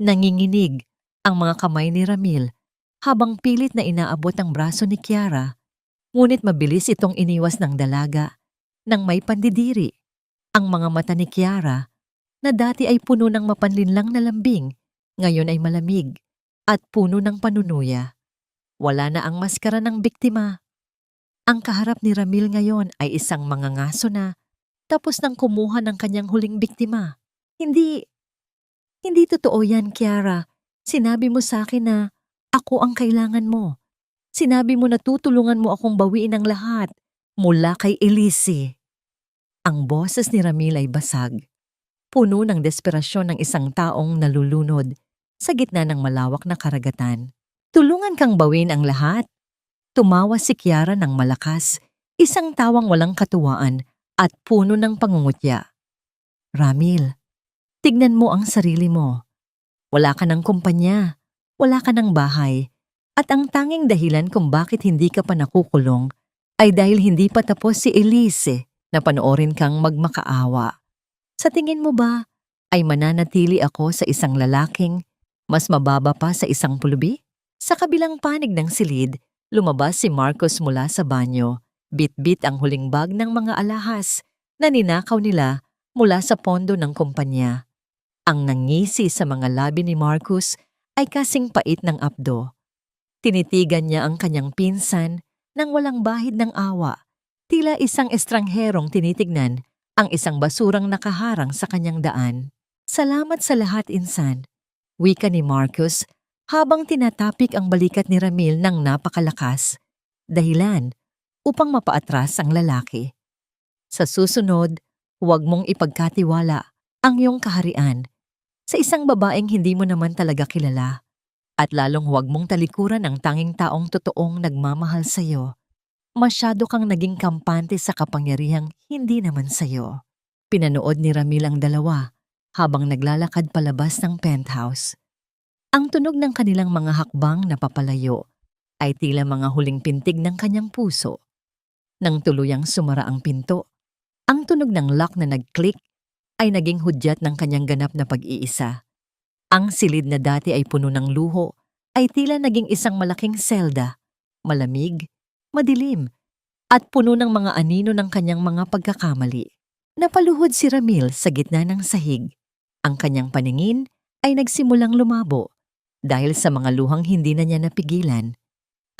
Nanginginig ang mga kamay ni Ramil habang pilit na inaabot ang braso ni Kiara, ngunit mabilis itong iniwas ng dalaga nang may pandidiri. Ang mga mata ni Kiara, na dati ay puno ng mapanlinlang na lambing, ngayon ay malamig at puno ng panunuya. Wala na ang maskara ng biktima. Ang kaharap ni Ramil ngayon ay isang mangangaso na tapos nang kumuha ng kanyang huling biktima. Hindi totoo yan, Kiara. Sinabi mo sa akin na ako ang kailangan mo. Sinabi mo na tutulungan mo akong bawiin ang lahat mula kay Elise. Ang boses ni Ramil ay basag, puno ng desperasyon ng isang taong nalulunod sa gitna ng malawak na karagatan. Tulungan kang bawin ang lahat. Tumawa si Kiara ng malakas, isang tawang walang katuwaan at puno ng pangungutya. Ramil, tignan mo ang sarili mo. Wala ka ng kumpanya, wala ka ng bahay, at ang tanging dahilan kung bakit hindi ka pa nakukulong ay dahil hindi pa tapos si Elise na panoorin kang magmakaawa. Sa tingin mo ba ay mananatili ako sa isang lalaking mas mababa pa sa isang pulubi? Sa kabilang panig ng silid, lumabas si Marcos mula sa banyo, bit-bit ang huling bag ng mga alahas na ninakaw nila mula sa pondo ng kumpanya. Ang nangisi sa mga labi ni Marcos ay kasing pait ng apdo. Tinitigan niya ang kanyang pinsan nang walang bahid ng awa, tila isang estrangherong tinitignan ang isang basurang nakaharang sa kanyang daan. Salamat sa lahat, insan, wika ni Marcos habang tinatapik ang balikat ni Ramil ng napakalakas, dahilan upang mapaatras ang lalaki. Sa susunod, huwag mong ipagkatiwala ang iyong kaharian sa isang babaeng hindi mo naman talaga kilala, at lalong huwag mong talikuran ang tanging taong totoong nagmamahal sa iyo. Masyado kang naging kampante sa kapangyarihang hindi naman sa iyo. Pinanood ni Ramil ang dalawa habang naglalakad palabas ng penthouse. Ang tunog ng kanilang mga hakbang na papalayo ay tila mga huling pintig ng kanyang puso. Nang tuluyang sumara ang pinto, ang tunog ng lock na nag-click ay naging hudyat ng kanyang ganap na pag-iisa. Ang silid na dati ay puno ng luho ay tila naging isang malaking selda, malamig, madilim, at puno ng mga anino ng kanyang mga pagkakamali. Napaluhod si Ramil sa gitna ng sahig. Ang kanyang paningin ay nagsimulang lumabo dahil sa mga luhang hindi na niya napigilan.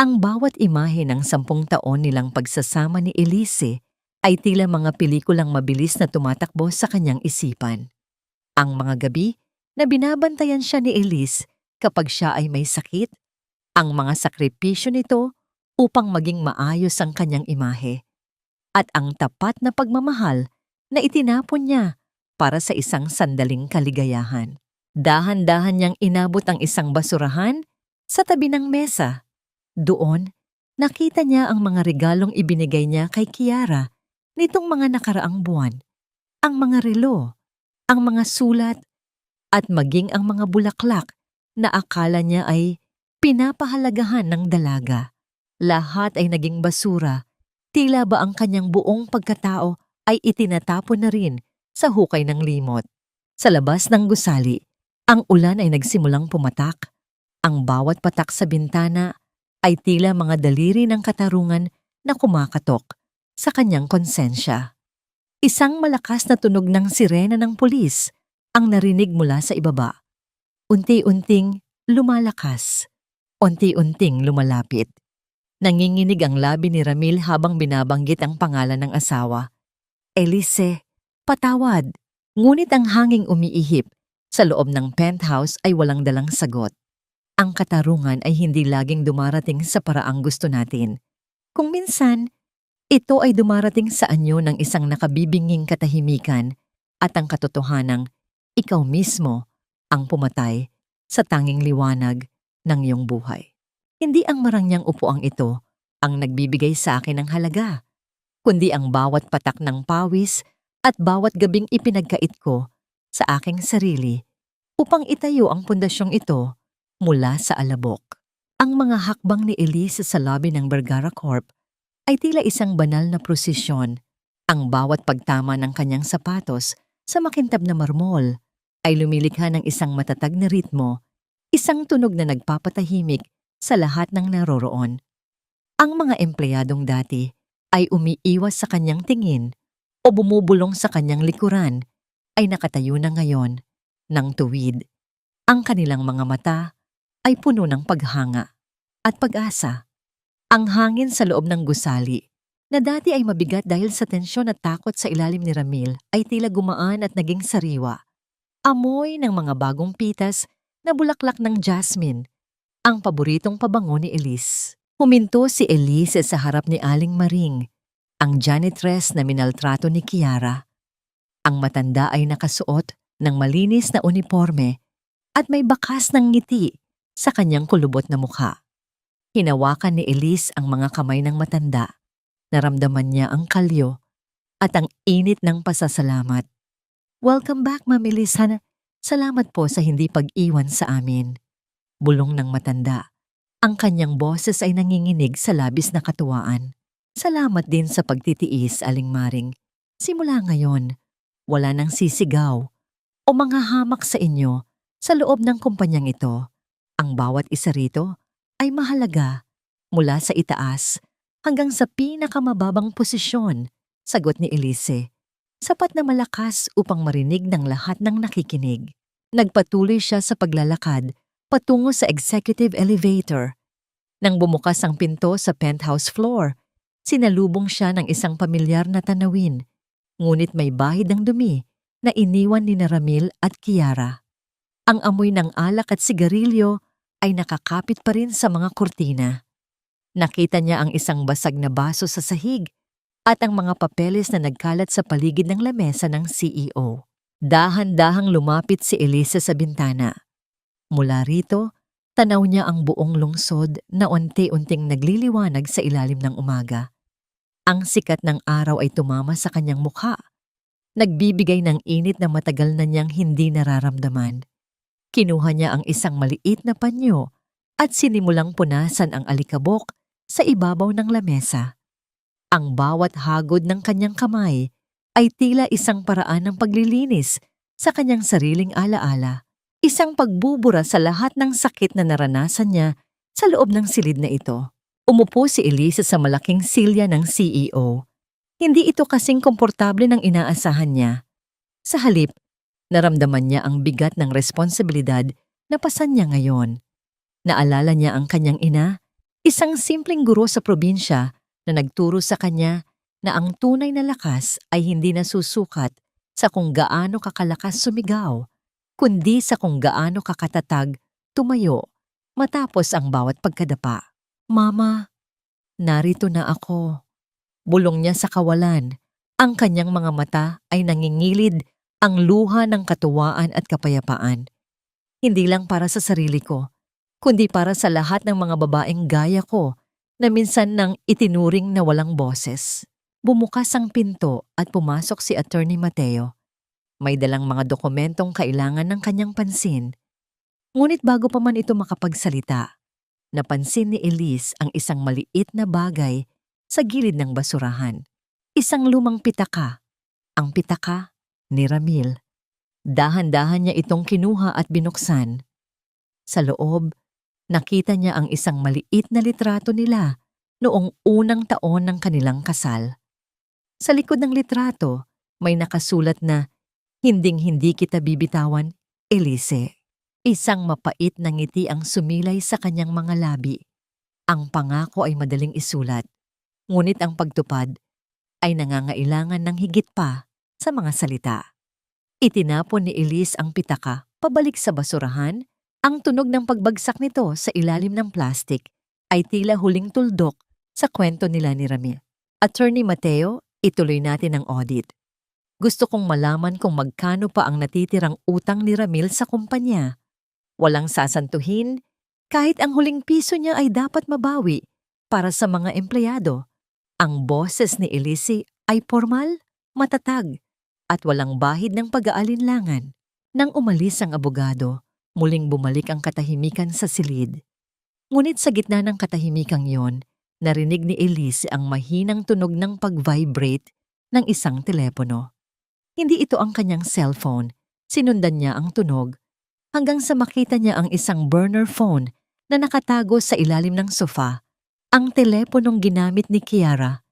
Ang bawat imahe ng 10 taon nilang pagsasama ni Elise ay tila mga pelikulang mabilis na tumatakbo sa kanyang isipan. Ang mga gabi na binabantayan siya ni Elise kapag siya ay may sakit, ang mga sakripisyo nito upang maging maayos ang kanyang imahe, at ang tapat na pagmamahal na itinapon niya para sa isang sandaling kaligayahan. Dahan-dahan niyang inabot ang isang basurahan sa tabi ng mesa. Doon, nakita niya ang mga regalong ibinigay niya kay Kiara nitong mga nakaraang buwan. Ang mga relo, ang mga sulat, at maging ang mga bulaklak na akala niya ay pinapahalagahan ng dalaga. Lahat ay naging basura, tila ba ang kanyang buong pagkatao ay itinatapon na rin sa hukay ng limot. Sa labas ng gusali, ang ulan ay nagsimulang pumatak. Ang bawat patak sa bintana ay tila mga daliri ng katarungan na kumakatok sa kanyang konsensya. Isang malakas na tunog ng sirena ng pulis ang narinig mula sa ibaba. Unti-unting lumalakas, unti-unting lumalapit. Nanginginig ang labi ni Ramil habang binabanggit ang pangalan ng asawa. Elise, patawad. Ngunit ang hanging umiihip Sa loob ng penthouse ay walang dalang sagot. Ang katarungan ay hindi laging dumarating sa paraang gusto natin. Kung minsan, ito ay dumarating sa anyo ng isang nakabibinging katahimikan at ang katotohanang ikaw mismo ang pumatay sa tanging liwanag ng iyong buhay. Hindi ang marangyang upuang ito ang nagbibigay sa akin ng halaga, kundi ang bawat patak ng pawis at bawat gabing ipinagkait ko sa aking sarili upang itayo ang pundasyong ito mula sa alabok. Ang mga hakbang ni Elise sa lobby ng Vergara Corp ay tila isang banal na prosesyon. Ang bawat pagtama ng kanyang sapatos sa makintab na marmol ay lumilikha ng isang matatag na ritmo, isang tunog na nagpapatahimik sa lahat ng naroroon. Ang mga empleyadong dati ay umiiwas sa kanyang tingin o bumubulong sa kanyang likuran ay nakatayo na ngayon ng tuwid. Ang kanilang mga mata ay puno ng paghanga at pag-asa. Ang hangin sa loob ng gusali, na dati ay mabigat dahil sa tensyon at takot sa ilalim ni Ramil, ay tila gumaan at naging sariwa. Amoy ng mga bagong pitas na bulaklak ng jasmine, ang paboritong pabango ni Elise. Huminto si Elise sa harap ni Aling Maring, ang janitress na minaltrato ni Kiara. Ang matanda ay nakasuot ng malinis na uniforme at may bakas ng ngiti sa kanyang kulubot na mukha. Hinawakan ni Elise ang mga kamay ng matanda. Naramdaman niya ang kalyo at ang init ng pasasalamat. "Welcome back, Ma'am Elise. Salamat po sa hindi pag-iwan sa amin." Bulong ng matanda. Ang kanyang boses ay nanginginig sa labis na katuwaan. "Salamat din sa pagtitiis, Aling Maring. Simula ngayon, wala nang sisigaw o mga hamak sa inyo sa loob ng kumpanyang ito. Ang bawat isa rito ay mahalaga mula sa itaas hanggang sa pinakamababang posisyon," sagot ni Elise. Sapat na malakas upang marinig ng lahat ng nakikinig. Nagpatuloy siya sa paglalakad patungo sa executive elevator. Nang bumukas ang pinto sa penthouse floor, sinalubong siya ng isang pamilyar na tanawin, ngunit may bahid ng dumi na iniwan ni Ramil at Kiara. Ang amoy ng alak at sigarilyo ay nakakapit pa rin sa mga kurtina. Nakita niya ang isang basag na baso sa sahig at ang mga papeles na nagkalat sa paligid ng lamesa ng CEO. Dahan-dahang lumapit si Elise sa bintana. Mula rito, tanaw niya ang buong lungsod na unti-unting nagliliwanag sa ilalim ng umaga. Ang sikat ng araw ay tumama sa kanyang mukha, nagbibigay ng init na matagal na niyang hindi nararamdaman. Kinuha niya ang isang maliit na panyo at sinimulang punasan ang alikabok sa ibabaw ng lamesa. Ang bawat hagod ng kanyang kamay ay tila isang paraan ng paglilinis sa kanyang sariling alaala, isang pagbubura sa lahat ng sakit na naranasan niya sa loob ng silid na ito. Umupo si Elise sa malaking silya ng CEO. Hindi ito kasing komportable ng inaasahan niya. Sa halip, naramdaman niya ang bigat ng responsibilidad na pasan niya ngayon. Naalala niya ang kanyang ina, isang simpleng guro sa probinsya na nagturo sa kanya na ang tunay na lakas ay hindi nasusukat sa kung gaano kakalakas sumigaw, kundi sa kung gaano kakatatag tumayo matapos ang bawat pagkadapa. "Mama, narito na ako." Bulong niya sa kawalan. Ang kanyang mga mata ay nangingilid, ang luha ng katuwaan at kapayapaan. Hindi lang para sa sarili ko, kundi para sa lahat ng mga babaeng gaya ko na minsan nang itinuring na walang boses. Bumukas ang pinto at pumasok si Attorney Mateo. May dalang mga dokumentong kailangan ng kanyang pansin. Ngunit bago pa man ito makapagsalita, napansin ni Elise ang isang maliit na bagay sa gilid ng basurahan. Isang lumang pitaka. Ang pitaka ni Ramil. Dahan-dahan niya itong kinuha at binuksan. Sa loob, nakita niya ang isang maliit na litrato nila noong unang taon ng kanilang kasal. Sa likod ng litrato, may nakasulat na, "Hinding-hindi kita bibitawan, Elise." Isang mapait na ngiti ang sumilay sa kanyang mga labi. Ang pangako ay madaling isulat, ngunit ang pagtupad ay nangangailangan ng higit pa sa mga salita. Itinapon ni Elise ang pitaka Pabalik sa basurahan, ang tunog ng pagbagsak nito sa ilalim ng plastik ay tila huling tuldok sa kwento nila ni Ramil. Attorney Mateo, ituloy natin ang audit. Gusto kong malaman kung magkano pa ang natitirang utang ni Ramil sa kumpanya. Walang sasantuhin, kahit ang huling piso niya ay dapat mabawi para sa mga empleyado. Ang boses ni Elise ay formal, matatag, at walang bahid ng pag-aalinlangan. Nang umalis ang abogado, muling bumalik ang katahimikan sa silid. Ngunit sa gitna ng katahimikang yon, narinig ni Elise ang mahinang tunog ng pag-vibrate ng isang telepono. Hindi ito ang kanyang cellphone. Sinundan niya ang tunog hanggang sa makita niya ang isang burner phone na nakatago sa ilalim ng sofa. Ang teleponong ginamit ni Kiara.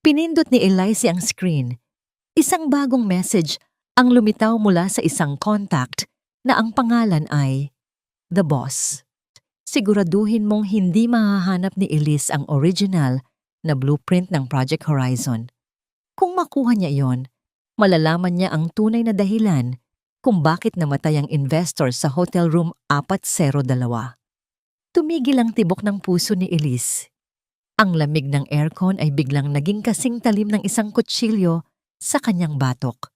Pinindot ni Elise ang screen. Isang bagong message ang lumitaw mula sa isang contact na ang pangalan ay The Boss. Siguraduhin mong hindi mahahanap ni Elise ang original na blueprint ng Project Horizon. Kung makuha niya iyon, malalaman niya ang tunay na dahilan kung bakit namatay ang investor sa Hotel Room 402. Tumigil ang tibok ng puso ni Elise. Ang lamig ng aircon ay biglang naging kasing talim ng isang kutsilyo sa kanyang batok.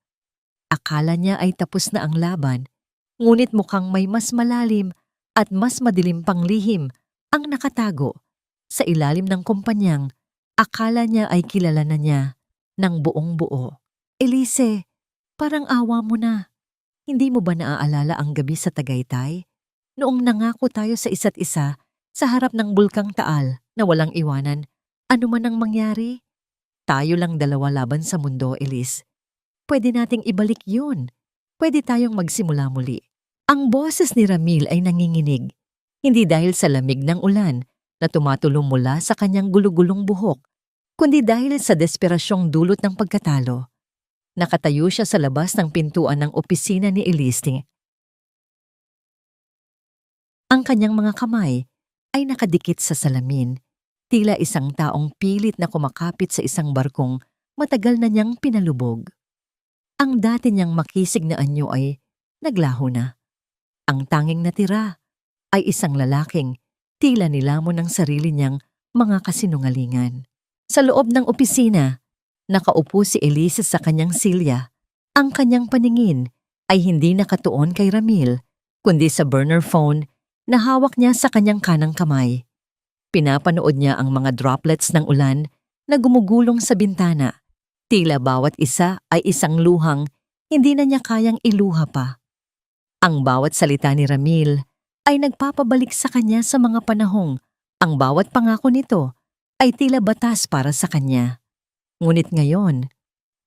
Akala niya ay tapos na ang laban, ngunit mukhang may mas malalim at mas madilim pang lihim ang nakatago sa ilalim ng kumpanyang akala niya ay kilala na niya ng buong buo. Elise, parang awa mo na. Hindi mo ba naaalala ang gabi sa Tagaytay? Noong nangako tayo sa isa't isa sa harap ng bulkang Taal na walang iwanan, ano man ang mangyari? Tayo lang dalawa laban sa mundo, Elise. Pwede nating ibalik yun. Pwede tayong magsimula muli. Ang boses ni Ramil ay nanginginig, hindi dahil sa lamig ng ulan na tumatulong mula sa kanyang gulugulong buhok, kundi dahil sa desperasyong dulot ng pagkatalo. Nakatayo siya sa labas ng pintuan ng opisina ni Elise. Ang kanyang mga kamay ay nakadikit sa salamin, tila isang taong pilit na kumakapit sa isang barkong matagal na niyang pinalubog. Ang dati niyang makisig na anyo ay naglaho na. Ang tanging natira ay isang lalaking tila nilamon ng sarili niyang mga kasinungalingan. Sa loob ng opisina, nakaupo si Elise sa kanyang silya. Ang kanyang paningin ay hindi nakatuon kay Ramil, kundi sa burner phone na hawak niya sa kanyang kanang kamay. Pinapanood niya ang mga droplets ng ulan na gumugulong sa bintana. Tila bawat isa ay isang luhang hindi na niya kayang iluha pa. Ang bawat salita ni Ramil ay nagpapabalik sa kanya sa mga panahong ang bawat pangako nito ay tila batas para sa kanya. Ngunit ngayon,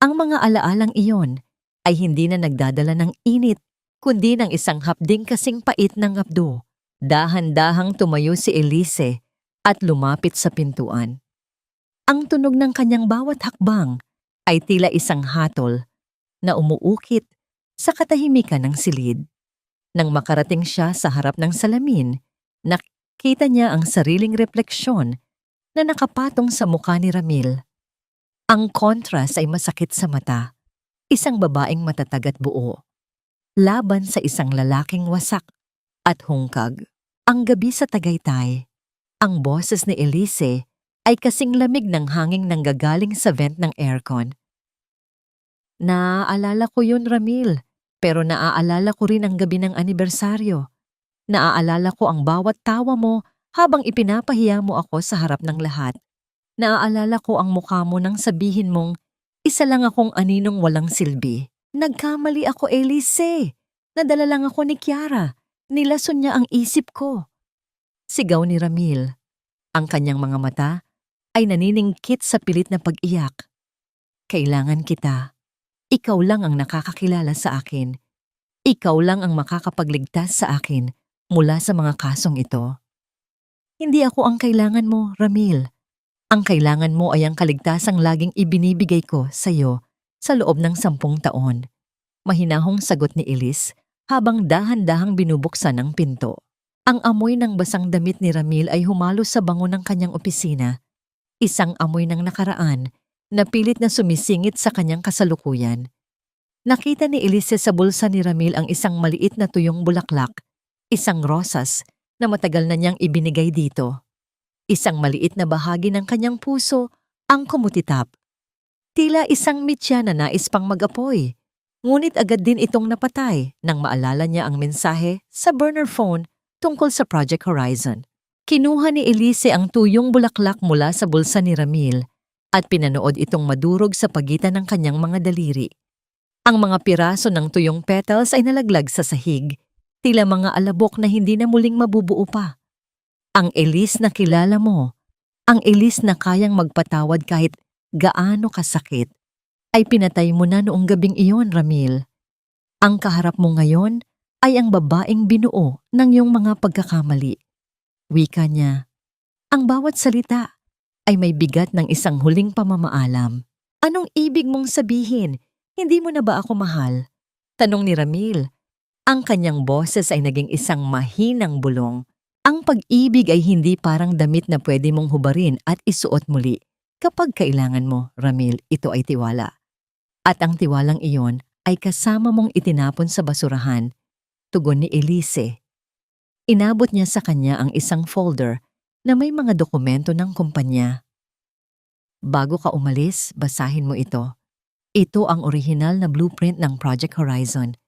ang mga alaalang iyon ay hindi na nagdadala ng init, kundi ng isang hapding kasing pait ng abdo. Dahan-dahang tumayo si Elise at lumapit sa pintuan. Ang tunog ng kanyang bawat hakbang ay tila isang hatol na umuukit sa katahimikan ng silid. Nang makarating siya sa harap ng salamin, nakita niya ang sariling refleksyon na nakapatong sa mukha ni Ramil. Ang kontras ay masakit sa mata. Isang babaeng matatag at buo, laban sa isang lalaking wasak at hungkag. Ang gabi sa Tagaytay, ang boses ni Elise ay kasing lamig ng hanging nanggagaling sa vent ng aircon. Naaalala ko yun, Ramil, pero naaalala ko rin ang gabi ng anibersaryo. Naaalala ko ang bawat tawa mo habang ipinapahiya mo ako sa harap ng lahat. Naaalala ko ang mukha mo nang sabihin mong, isa lang akong aninong walang silbi. Nagkamali ako, Elise. Nadala lang ako ni Kiara. Nilason niya ang isip ko. Sigaw ni Ramil. Ang kanyang mga mata ay naniningkit sa pilit na pag-iyak. Kailangan kita. Ikaw lang ang nakakakilala sa akin. Ikaw lang ang makakapagligtas sa akin mula sa mga kasong ito. Hindi ako ang kailangan mo, Ramil. Ang kailangan mo ay ang kaligtasang laging ibinibigay ko sa iyo sa loob ng 10 taon. Mahinahong sagot ni Elise habang dahan-dahang binubuksan ang pinto. Ang amoy ng basang damit ni Ramil ay humalo sa bango ng kanyang opisina. Isang amoy ng nakaraan na pilit na sumisingit sa kanyang kasalukuyan. Nakita ni Elise sa bulsa ni Ramil ang isang maliit na tuyong bulaklak, isang rosas na matagal na niyang ibinigay dito. Isang maliit na bahagi ng kanyang puso ang kumutitap. Tila isang mitya na nais pang mag-apoy. Ngunit agad din itong napatay nang maalala niya ang mensahe sa burner phone tungkol sa Project Horizon. Kinuha ni Elise ang tuyong bulaklak mula sa bulsa ni Ramil at pinanood itong madurog sa pagitan ng kanyang mga daliri. Ang mga piraso ng tuyong petals ay nalaglag sa sahig, tila mga alabok na hindi na muling mabubuo pa. Ang Elise na kilala mo, ang Elise na kayang magpatawad kahit gaano kasakit, ay pinatay mo na noong gabing iyon, Ramil. Ang kaharap mo ngayon ay ang babaeng binuo ng iyong mga pagkakamali. Wika niya, ang bawat salita ay may bigat ng isang huling pamamaalam. Anong ibig mong sabihin? Hindi mo na ba ako mahal? Tanong ni Ramil. Ang kanyang boses ay naging isang mahinang bulong. Ang pag-ibig ay hindi parang damit na pwede mong hubarin at isuot muli. Kapag kailangan mo, Ramil, ito ay tiwala. At ang tiwalang iyon ay kasama mong itinapon sa basurahan. Tugon ni Elise. Inabot niya sa kanya ang isang folder na may mga dokumento ng kumpanya. Bago ka umalis, basahin mo ito. Ito ang orihinal na blueprint ng Project Horizon.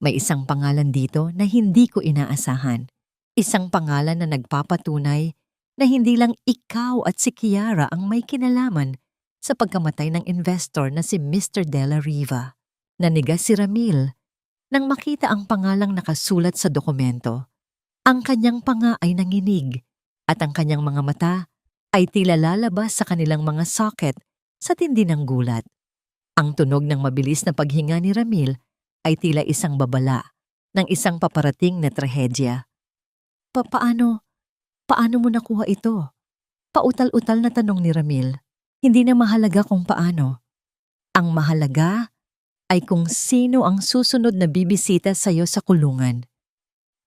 May isang pangalan dito na hindi ko inaasahan. Isang pangalan na nagpapatunay na hindi lang ikaw at si Kiara ang may kinalaman sa pagkamatay ng investor na si Mr. Della Riva. Nanigas si Ramil nang makita ang pangalang nakasulat sa dokumento. Ang kanyang panga ay nanginig at ang kanyang mga mata ay tila lalabas sa kanilang mga socket sa tindi ng gulat. Ang tunog ng mabilis na paghinga ni Ramil ay tila isang babala ng isang paparating na trahedya. Paano mo nakuha ito? Pautal-utal na tanong ni Ramil. Hindi na mahalaga kung paano. Ang mahalaga ay kung sino ang susunod na bibisita sa iyo sa kulungan.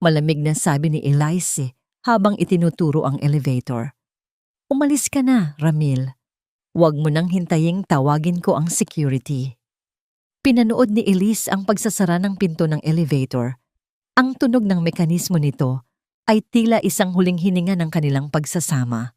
Malamig na sabi ni Elise habang itinuturo ang elevator. Umalis ka na, Ramil. Huwag mo nang hintaying tawagin ko ang security. Pinanood ni Elise ang pagsasara ng pinto ng elevator. Ang tunog ng mekanismo nito ay tila isang huling hininga ng kanilang pagsasama.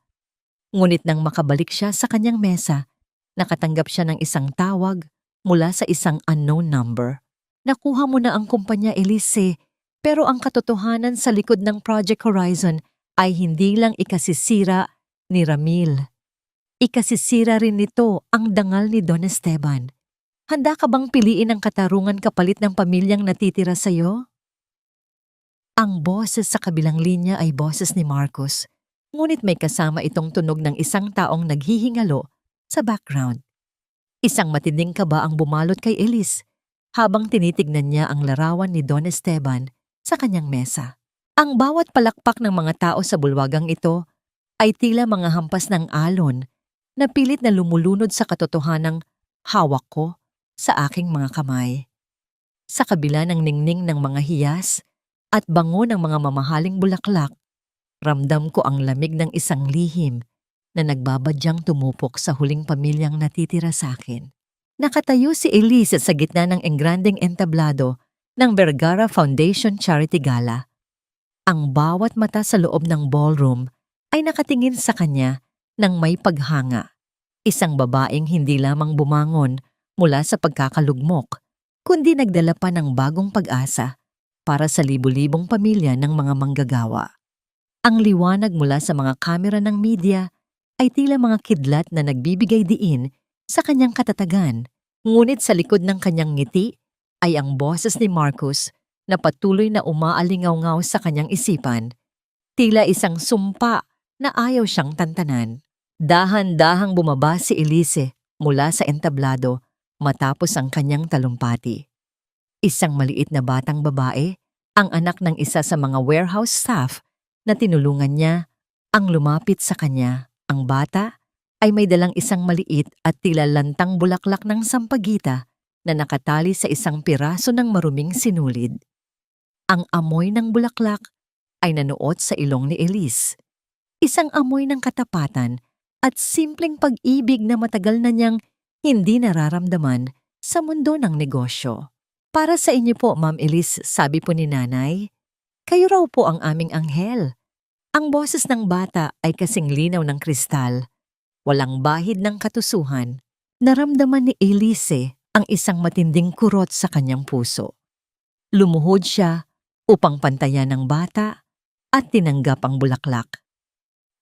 Ngunit nang makabalik siya sa kanyang mesa, nakatanggap siya ng isang tawag mula sa isang unknown number. Nakuha mo na ang kumpanya, Elise, pero ang katotohanan sa likod ng Project Horizon ay hindi lang ikasisira ni Ramil. Ikasisira rin nito ang dangal ni Don Esteban. Handa ka bang piliin ang katarungan kapalit ng pamilyang natitira sa iyo? Ang boses sa kabilang linya ay boses ni Marcos, ngunit may kasama itong tunog ng isang taong naghihingalo sa background. Isang matinding kaba ang bumalot kay Elise habang tinitignan niya ang larawan ni Don Esteban sa kanyang mesa. Ang bawat palakpak ng mga tao sa bulwagang ito ay tila mga hampas ng alon na pilit na lumulunod sa katotohanang hawak ko sa aking mga kamay. Sa kabila ng ningning ng mga hiyas at bango ng mga mamahaling bulaklak, ramdam ko ang lamig ng isang lihim na nagbabadyang tumupok sa huling pamilyang natitira sa akin. Nakatayo si Elise sa gitna ng engrandeng entablado ng Vergara Foundation Charity Gala. Ang bawat mata sa loob ng ballroom ay nakatingin sa kanya ng may paghanga. Isang babaeng hindi lamang bumangon mula sa pagkakalugmok, kundi nagdala pa ng bagong pag-asa para sa libu-libong pamilya ng mga manggagawa. Ang liwanag mula sa mga kamera ng media ay tila mga kidlat na nagbibigay diin sa kanyang katatagan, ngunit sa likod ng kanyang ngiti ay ang boses ni Marcos na patuloy na umaalingaw-ngaw sa kanyang isipan, tila isang sumpa na ayaw siyang tantanan. Dahan-dahang bumaba si Elise mula sa entablado matapos ang kanyang talumpati. Isang maliit na batang babae, ang anak ng isa sa mga warehouse staff na tinulungan niya, ang lumapit sa kanya. Ang bata ay may dalang isang maliit at tila lantang bulaklak ng sampagita na nakatali sa isang piraso ng maruming sinulid. Ang amoy ng bulaklak ay nanuot sa ilong ni Elise. Isang amoy ng katapatan at simpleng pag-ibig na matagal na niyang hindi nararamdaman sa mundo ng negosyo. Para sa inyo po, Ma'am Elise, sabi po ni nanay. Kayo raw po ang aming anghel. Ang boses ng bata ay kasing linaw ng kristal. Walang bahid ng katusuhan. Naramdaman ni Elise ang isang matinding kurot sa kanyang puso. Lumuhod siya upang pantayan ng bata at tinanggap ang bulaklak.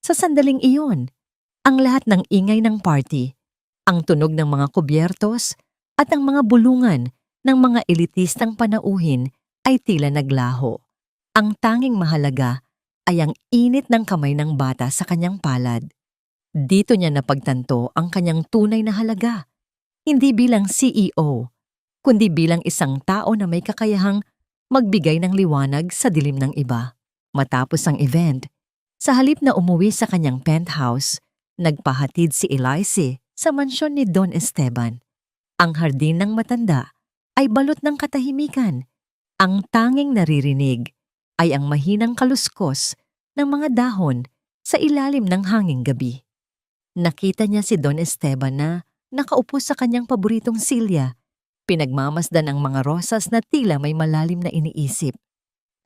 Sa sandaling iyon, ang lahat ng ingay ng party, ang tunog ng mga kubyertos at ang mga bulungan ng mga elitistang panauhin ay tila naglaho. Ang tanging mahalaga ay ang init ng kamay ng bata sa kanyang palad. Dito niya napagtanto ang kanyang tunay na halaga, hindi bilang CEO, kundi bilang isang tao na may kakayahang magbigay ng liwanag sa dilim ng iba. Matapos ang event, sa halip na umuwi sa kanyang penthouse, nagpahatid si Elise sa mansyon ni Don Esteban. Ang hardin ng matanda ay balot ng katahimikan. Ang tanging naririnig ay ang mahinang kaluskos ng mga dahon sa ilalim ng hanging gabi. Nakita niya si Don Esteban na nakaupo sa kanyang paboritong silya, pinagmamasdan ang mga rosas na tila may malalim na iniisip.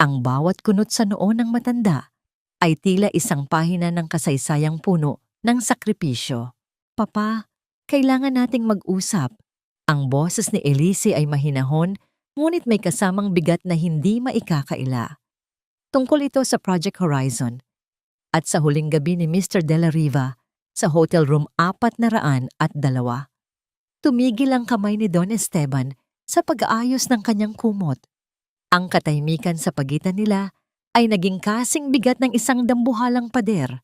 Ang bawat kunot sa noo ng matanda ay tila isang pahina ng kasaysayang puno ng sakripisyo. Papa, kailangan nating mag-usap. Ang boses ni Elise ay mahinahon, ngunit may kasamang bigat na hindi maikakaila. Tungkol ito sa Project Horizon. At sa huling gabi ni Mr. De La Riva sa Hotel Room 402, tumigil ang kamay ni Don Esteban sa pag-aayos ng kanyang kumot. Ang katahimikan sa pagitan nila ay naging kasing bigat ng isang dambuhalang pader.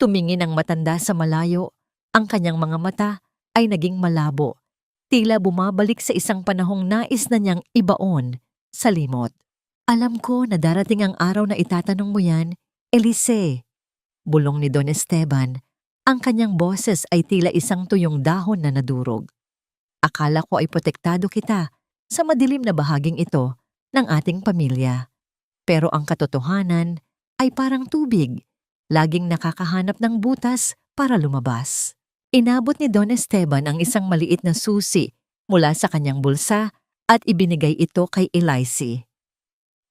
Tumingin ang matanda sa malayo, ang kanyang mga mata ay naging malabo. Tila bumabalik sa isang panahong nais na niyang ibaon sa limot. Alam ko na darating ang araw na itatanong mo yan, Elise. Bulong ni Don Esteban, ang kanyang boses ay tila isang tuyong dahon na nadurog. Akala ko ay protektado kita sa madilim na bahaging ito ng ating pamilya. Pero ang katotohanan ay parang tubig, laging nakakahanap ng butas para lumabas. Inabot ni Don Esteban ang isang maliit na susi mula sa kanyang bulsa at ibinigay ito kay Elise.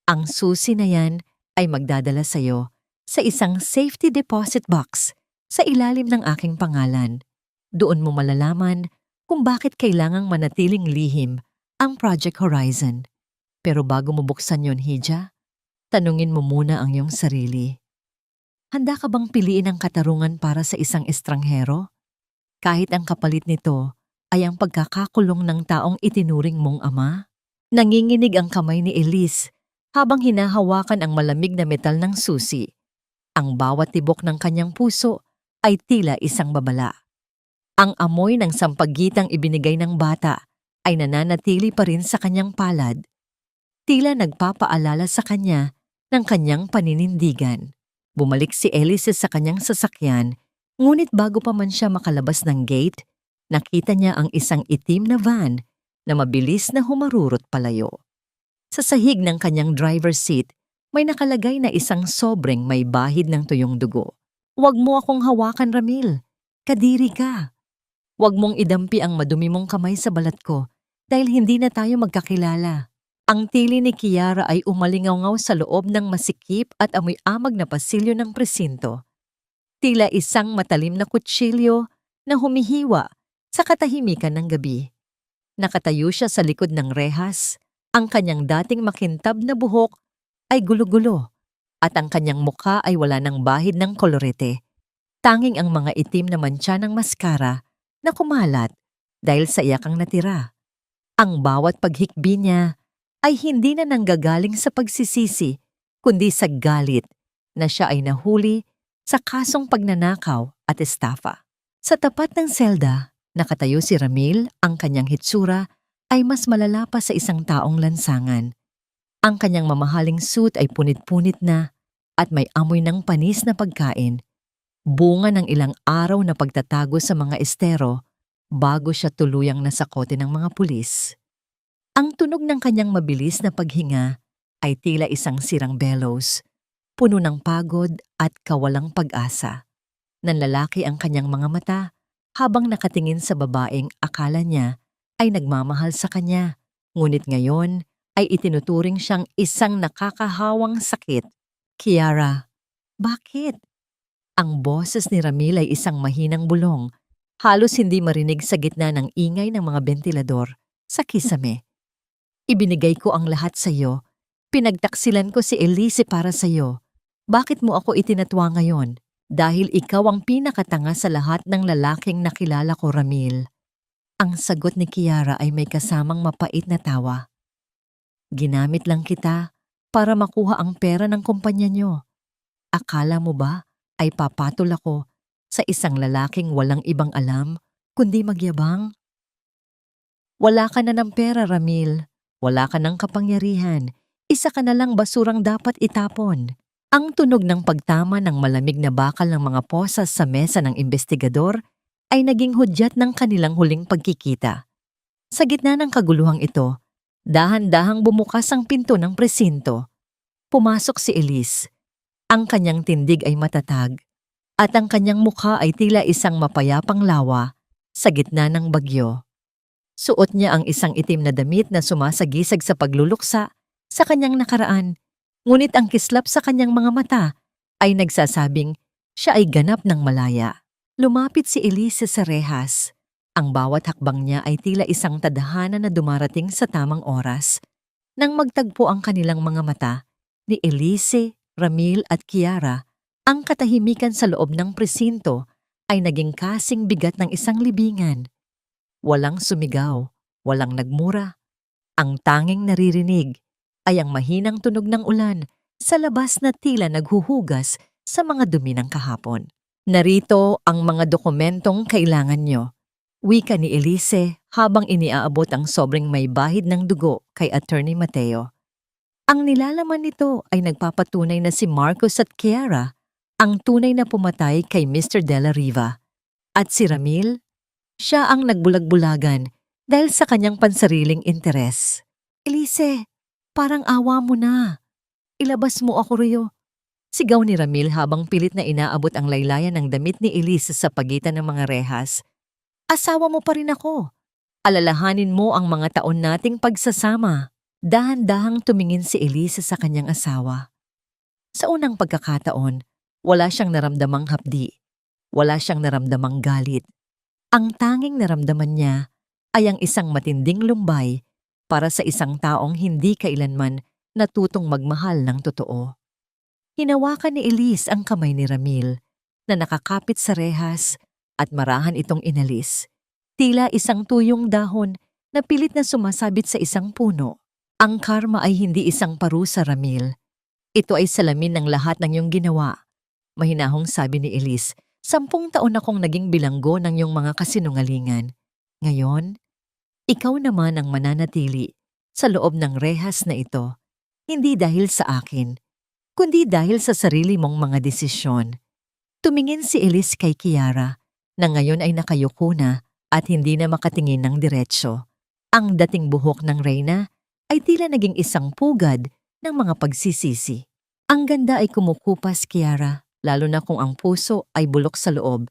Ang susi na yan ay magdadala sa iyo sa isang safety deposit box sa ilalim ng aking pangalan. Doon mo malalaman kung bakit kailangang manatiling lihim ang Project Horizon. Pero bago mo buksan yon, Hija, tanungin mo muna ang iyong sarili. Handa ka bang piliin ang katarungan para sa isang estranghero? Kahit ang kapalit nito ay ang pagkakakulong ng taong itinuring mong ama? Nanginginig ang kamay ni Elise habang hinahawakan ang malamig na metal ng susi. Ang bawat tibok ng kanyang puso ay tila isang babala. Ang amoy ng sampagitang ibinigay ng bata ay nananatili pa rin sa kanyang palad. Tila nagpapaalala sa kanya ng kanyang paninindigan. Bumalik si Elise sa kanyang sasakyan, ngunit bago pa man siya makalabas ng gate, nakita niya ang isang itim na van na mabilis na humarurot palayo. Sa sahig ng kanyang driver's seat, may nakalagay na isang sobreng may bahid ng tuyong dugo. Huwag mo akong hawakan, Ramil. Kadiri ka. Huwag mong idampi ang madumi mong kamay sa balat ko dahil hindi na tayo magkakilala. Ang tili ni Kiara ay umalingaw sa loob ng masikip at amoy amag na pasilyo ng presinto. Tila isang matalim na kutsilyo na humihiwa sa katahimikan ng gabi. Nakatayo siya sa likod ng rehas, ang kanyang dating makintab na buhok ay gulo-gulo at ang kanyang mukha ay wala ng bahid ng kolorete. Tanging ang mga itim na mantsa ng maskara na kumalat dahil sa iyakang natira. Ang bawat paghikbi niya ay hindi na nanggagaling sa pagsisisi kundi sa galit na siya ay nahuli sa kasong pagnanakaw at estafa. Sa tapat ng selda, nakatayo si Ramil, ang kanyang hitsura ay mas malala pa sa isang taong lansangan. Ang kanyang mamahaling suit ay punit-punit na at may amoy ng panis na pagkain, bunga ng ilang araw na pagtatago sa mga estero bago siya tuluyang nasakote ng mga pulis. Ang tunog ng kanyang mabilis na paghinga ay tila isang sirang bellows, puno ng pagod at kawalang pag-asa. Nanlalaki ang kanyang mga mata habang nakatingin sa babaeng akala niya ay nagmamahal sa kanya, Ngunit ngayon ay itinuturing siyang isang nakakahawang sakit. Kiara, bakit? Ang boses ni Ramil ay isang mahinang bulong, halos hindi marinig sa gitna ng ingay ng mga bentilador sa kisame. Ibinigay ko ang lahat sa iyo. Pinagtaksilan ko si Elise para sa iyo. Bakit mo ako itinatwa ngayon? Dahil ikaw ang pinakatanga sa lahat ng lalaking nakilala ko, Ramil. Ang sagot ni Kiara ay may kasamang mapait na tawa. Ginamit lang kita para makuha ang pera ng kumpanya niyo. Akala mo ba ay papatol ako sa isang lalaking walang ibang alam kundi magyabang? Wala ka na ng pera, Ramil. Wala ka ng kapangyarihan. Isa ka na lang basurang dapat itapon. Ang tunog ng pagtama ng malamig na bakal ng mga posas sa mesa ng investigador ay naging hudyat ng kanilang huling pagkikita. Sa gitna ng kaguluhang ito, dahan-dahang bumukas ang pinto ng presinto. Pumasok si Elise. Ang kanyang tindig ay matatag at ang kanyang mukha ay tila isang mapayapang lawa sa gitna ng bagyo. Suot niya ang isang itim na damit na sumasagisag sa pagluluksa sa kanyang nakaraan. Ngunit ang kislap sa kanyang mga mata ay nagsasabing siya ay ganap ng malaya. Lumapit si Elise sa rehas. Ang bawat hakbang niya ay tila isang tadhana na dumarating sa tamang oras. Nang magtagpo ang kanilang mga mata, ni Elise, Ramil at Kiara, ang katahimikan sa loob ng presinto ay naging kasing bigat ng isang libingan. Walang sumigaw, walang nagmura. Ang tanging naririnig ay ang mahinang tunog ng ulan sa labas na tila naghuhugas sa mga dumi ng kahapon. Narito ang mga dokumentong kailangan nyo. Wika ni Elise habang iniaabot ang sobrang may bahid ng dugo kay Attorney Mateo. Ang nilalaman nito ay nagpapatunay na si Marcos at Kiara ang tunay na pumatay kay Mr. Dela Riva. At si Ramil, siya ang nagbulag-bulagan dahil sa kanyang pansariling interes. Elise, parang awa mo na. Ilabas mo ako riyo. Sigaw ni Ramil habang pilit na inaabot ang laylayan ng damit ni Elise sa pagitan ng mga rehas. Asawa mo pa rin ako. Alalahanin mo ang mga taon nating pagsasama. Dahan-dahang tumingin si Elise sa kanyang asawa. Sa unang pagkakataon, wala siyang naramdamang hapdi. Wala siyang naramdamang galit. Ang tanging naramdaman niya ay ang isang matinding lumbay para sa isang taong hindi kailanman natutong magmahal ng totoo. Hinawakan ni Elise ang kamay ni Ramil na nakakapit sa rehas at marahan itong inalis. Tila isang tuyong dahon na pilit na sumasabit sa isang puno. Ang karma ay hindi isang parusa, Ramil. Ito ay salamin ng lahat ng iyong ginawa. Mahinahong sabi ni Elise, 10 taon akong naging bilanggo ng iyong mga kasinungalingan. Ngayon, ikaw naman ang mananatili sa loob ng rehas na ito, hindi dahil sa akin, kundi dahil sa sarili mong mga desisyon. Tumingin si Elise kay Kiara na ngayon ay nakayuko na at hindi na makatingin ng diretsyo. Ang dating buhok ng Reyna ay tila naging isang pugad ng mga pagsisisi. Ang ganda ay kumukupas, Kiara, lalo na kung ang puso ay bulok sa loob.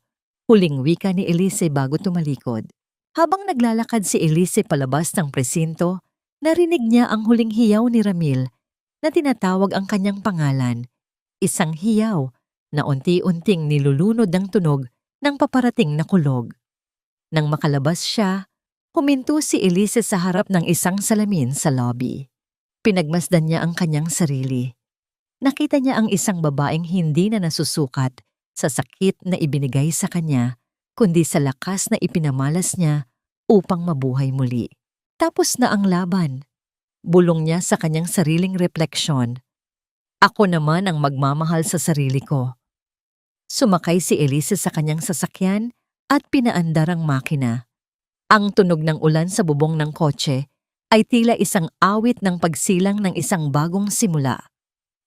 Huling wika ni Elise bago tumalikod. Habang naglalakad si Elise palabas ng presinto, narinig niya ang huling hiyaw ni Ramil na tinatawag ang kanyang pangalan. Isang hiyaw na unti-unting nilulunod ng tunog ng paparating na kulog. Nang makalabas siya, huminto si Elise sa harap ng isang salamin sa lobby. Pinagmasdan niya ang kanyang sarili. Nakita niya ang isang babaeng hindi na nasusukat sa sakit na ibinigay sa kanya, kundi sa lakas na ipinamalas niya upang mabuhay muli. Tapos na ang laban. Bulong niya sa kanyang sariling refleksyon. Ako naman ang magmamahal sa sarili ko. Sumakay si Elise sa kanyang sasakyan at pinaandar ang makina. Ang tunog ng ulan sa bubong ng kotse ay tila isang awit ng pagsilang ng isang bagong simula.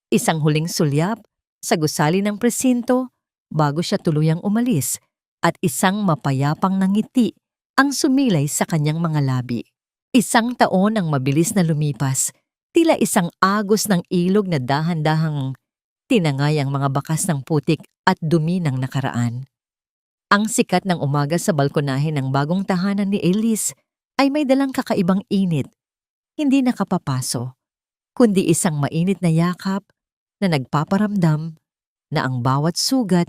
Isang huling sulyap sa gusali ng presinto bago siya tuluyang umalis at isang mapayapang ngiti ang sumilay sa kanyang mga labi. Isang taon ang mabilis na lumipas, tila isang agos ng ilog na dahan-dahang tinangay ang mga bakas ng putik at dumi ng nakaraan. Ang sikat ng umaga sa balkonahe ng bagong tahanan ni Elise ay may dalang kakaibang init. hindi nakapapaso, kundi isang mainit na yakap na nagpaparamdam na ang bawat sugat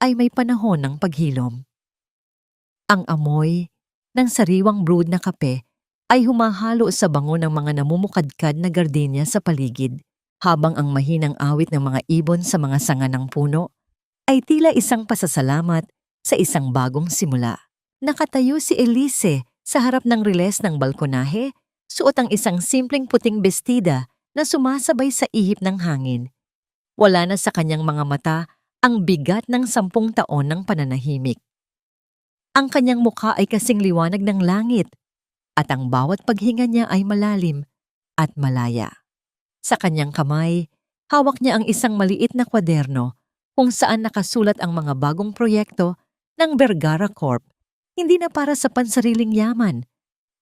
ay may panahon ng paghilom. Ang amoy ng sariwang brewed na kape ay humahalo sa bango ng mga namumukadkad na gardenia sa paligid, habang ang mahinang awit ng mga ibon sa mga sanga ng puno ay tila isang pasasalamat sa isang bagong simula. Nakatayo si Elise sa harap ng riles ng balkonahe, suot ang isang simpleng puting bestida na sumasabay sa ihip ng hangin. Wala na sa kanyang mga mata ang bigat ng 10 taon ng pananahimik. Ang kanyang mukha ay kasing liwanag ng langit at ang bawat paghinga niya ay malalim at malaya. Sa kanyang kamay, hawak niya ang isang maliit na kwaderno kung saan nakasulat ang mga bagong proyekto ng Vergara Corp, hindi na para sa pansariling yaman,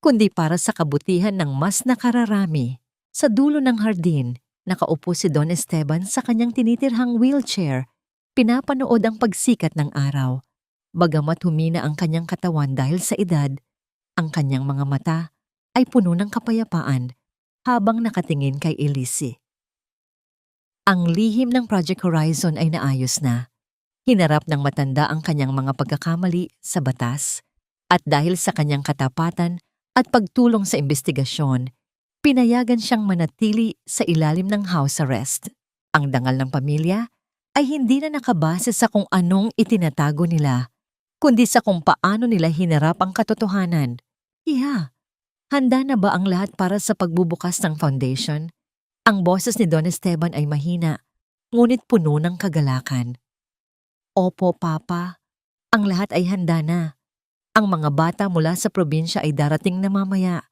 kundi para sa kabutihan ng mas nakararami. Sa dulo ng hardin, nakaupo si Don Esteban sa kanyang tinitirhang wheelchair, pinapanood ang pagsikat ng araw. Bagamat humina ang kanyang katawan dahil sa edad, ang kanyang mga mata ay puno ng kapayapaan habang nakatingin kay Elise. Ang lihim ng Project Horizon ay naayos na. Hinarap ng matanda ang kanyang mga pagkakamali sa batas at dahil sa kanyang katapatan at pagtulong sa investigasyon, pinayagan siyang manatili sa ilalim ng house arrest. Ang dangal ng pamilya ay hindi na nakabase sa kung anong itinatago nila, kundi sa kung paano nila hinarap ang katotohanan. Iha, handa na ba ang lahat para sa pagbubukas ng foundation? Ang boses ni Don Esteban ay mahina, ngunit puno ng kagalakan. Opo, Papa. Ang lahat ay handa na. Ang mga bata mula sa probinsya ay darating na mamaya.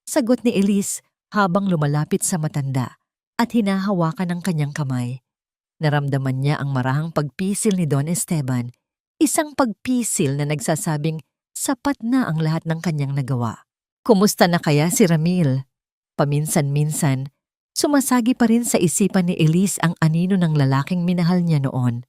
Sagot ni Elise habang lumalapit sa matanda at hinahawakan ang kanyang kamay. Naramdaman niya ang marahang pagpisil ni Don Esteban, isang pagpisil na nagsasabing sapat na ang lahat ng kanyang nagawa. Kumusta na kaya si Ramil? Paminsan-minsan, sumasagi pa rin sa isipan ni Elise ang anino ng lalaking minahal niya noon.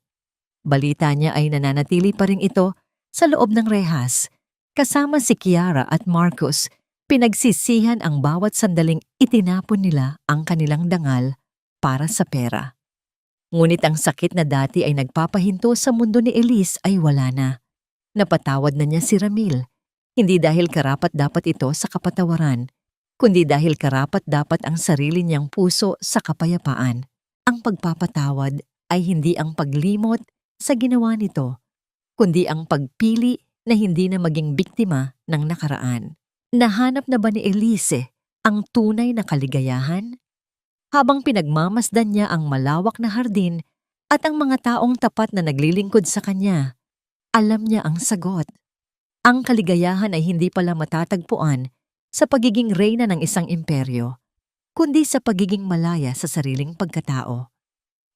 Balita niya ay nananatili pa rin ito sa loob ng rehas. Kasama si Kiara at Marcus, pinagsisihan ang bawat sandaling itinapon nila ang kanilang dangal para sa pera. Ngunit ang sakit na dati ay nagpapahinto sa mundo ni Elise ay wala na. Napatawad na niya si Ramil, hindi dahil karapat-dapat ito sa kapatawaran, kundi dahil karapat-dapat ang sarili niyang puso sa kapayapaan. Ang pagpapatawad ay hindi ang paglimot sa ginawa nito, kundi ang pagpili na hindi na maging biktima ng nakaraan. Nahanap na ba ni Elise ang tunay na kaligayahan? Habang pinagmamasdan niya ang malawak na hardin at ang mga taong tapat na naglilingkod sa kanya, alam niya ang sagot. Ang kaligayahan ay hindi pala matatagpuan sa pagiging reyna ng isang imperyo, kundi sa pagiging malaya sa sariling pagkatao.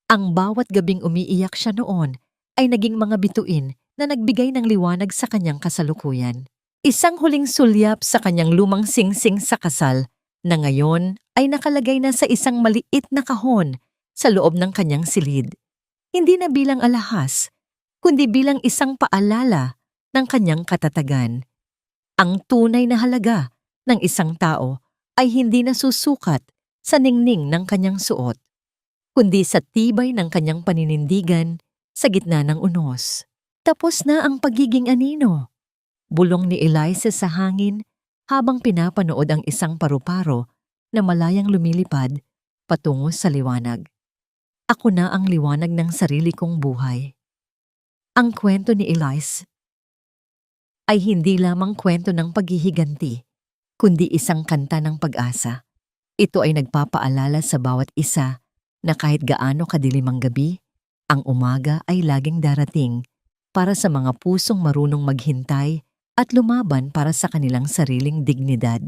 Ang bawat gabing umiiyak siya noon ay naging mga bituin na nagbigay ng liwanag sa kanyang kasalukuyan. Isang huling sulyap sa kanyang lumang singsing sa kasal na ngayon ay nakalagay na sa isang maliit na kahon sa loob ng kanyang silid. Hindi na bilang alahas, kundi bilang isang paalala ng kanyang katatagan. Ang tunay na halaga ng isang tao ay hindi nasusukat sa ningning ng kanyang suot, kundi sa tibay ng kanyang paninindigan sa gitna ng unos. Tapos na ang pagiging anino. Bulong ni Elise sa hangin habang pinapanood ang isang paru-paro na malayang lumilipad patungo sa liwanag. Ako na ang liwanag ng sarili kong buhay. Ang kwento ni Elise ay hindi lamang kwento ng paghihiganti, kundi isang kanta ng pag-asa. Ito ay nagpapaalala sa bawat isa na kahit gaano kadilim ang gabi, ang umaga ay laging darating para sa mga pusong marunong maghintay at lumaban para sa kanilang sariling dignidad.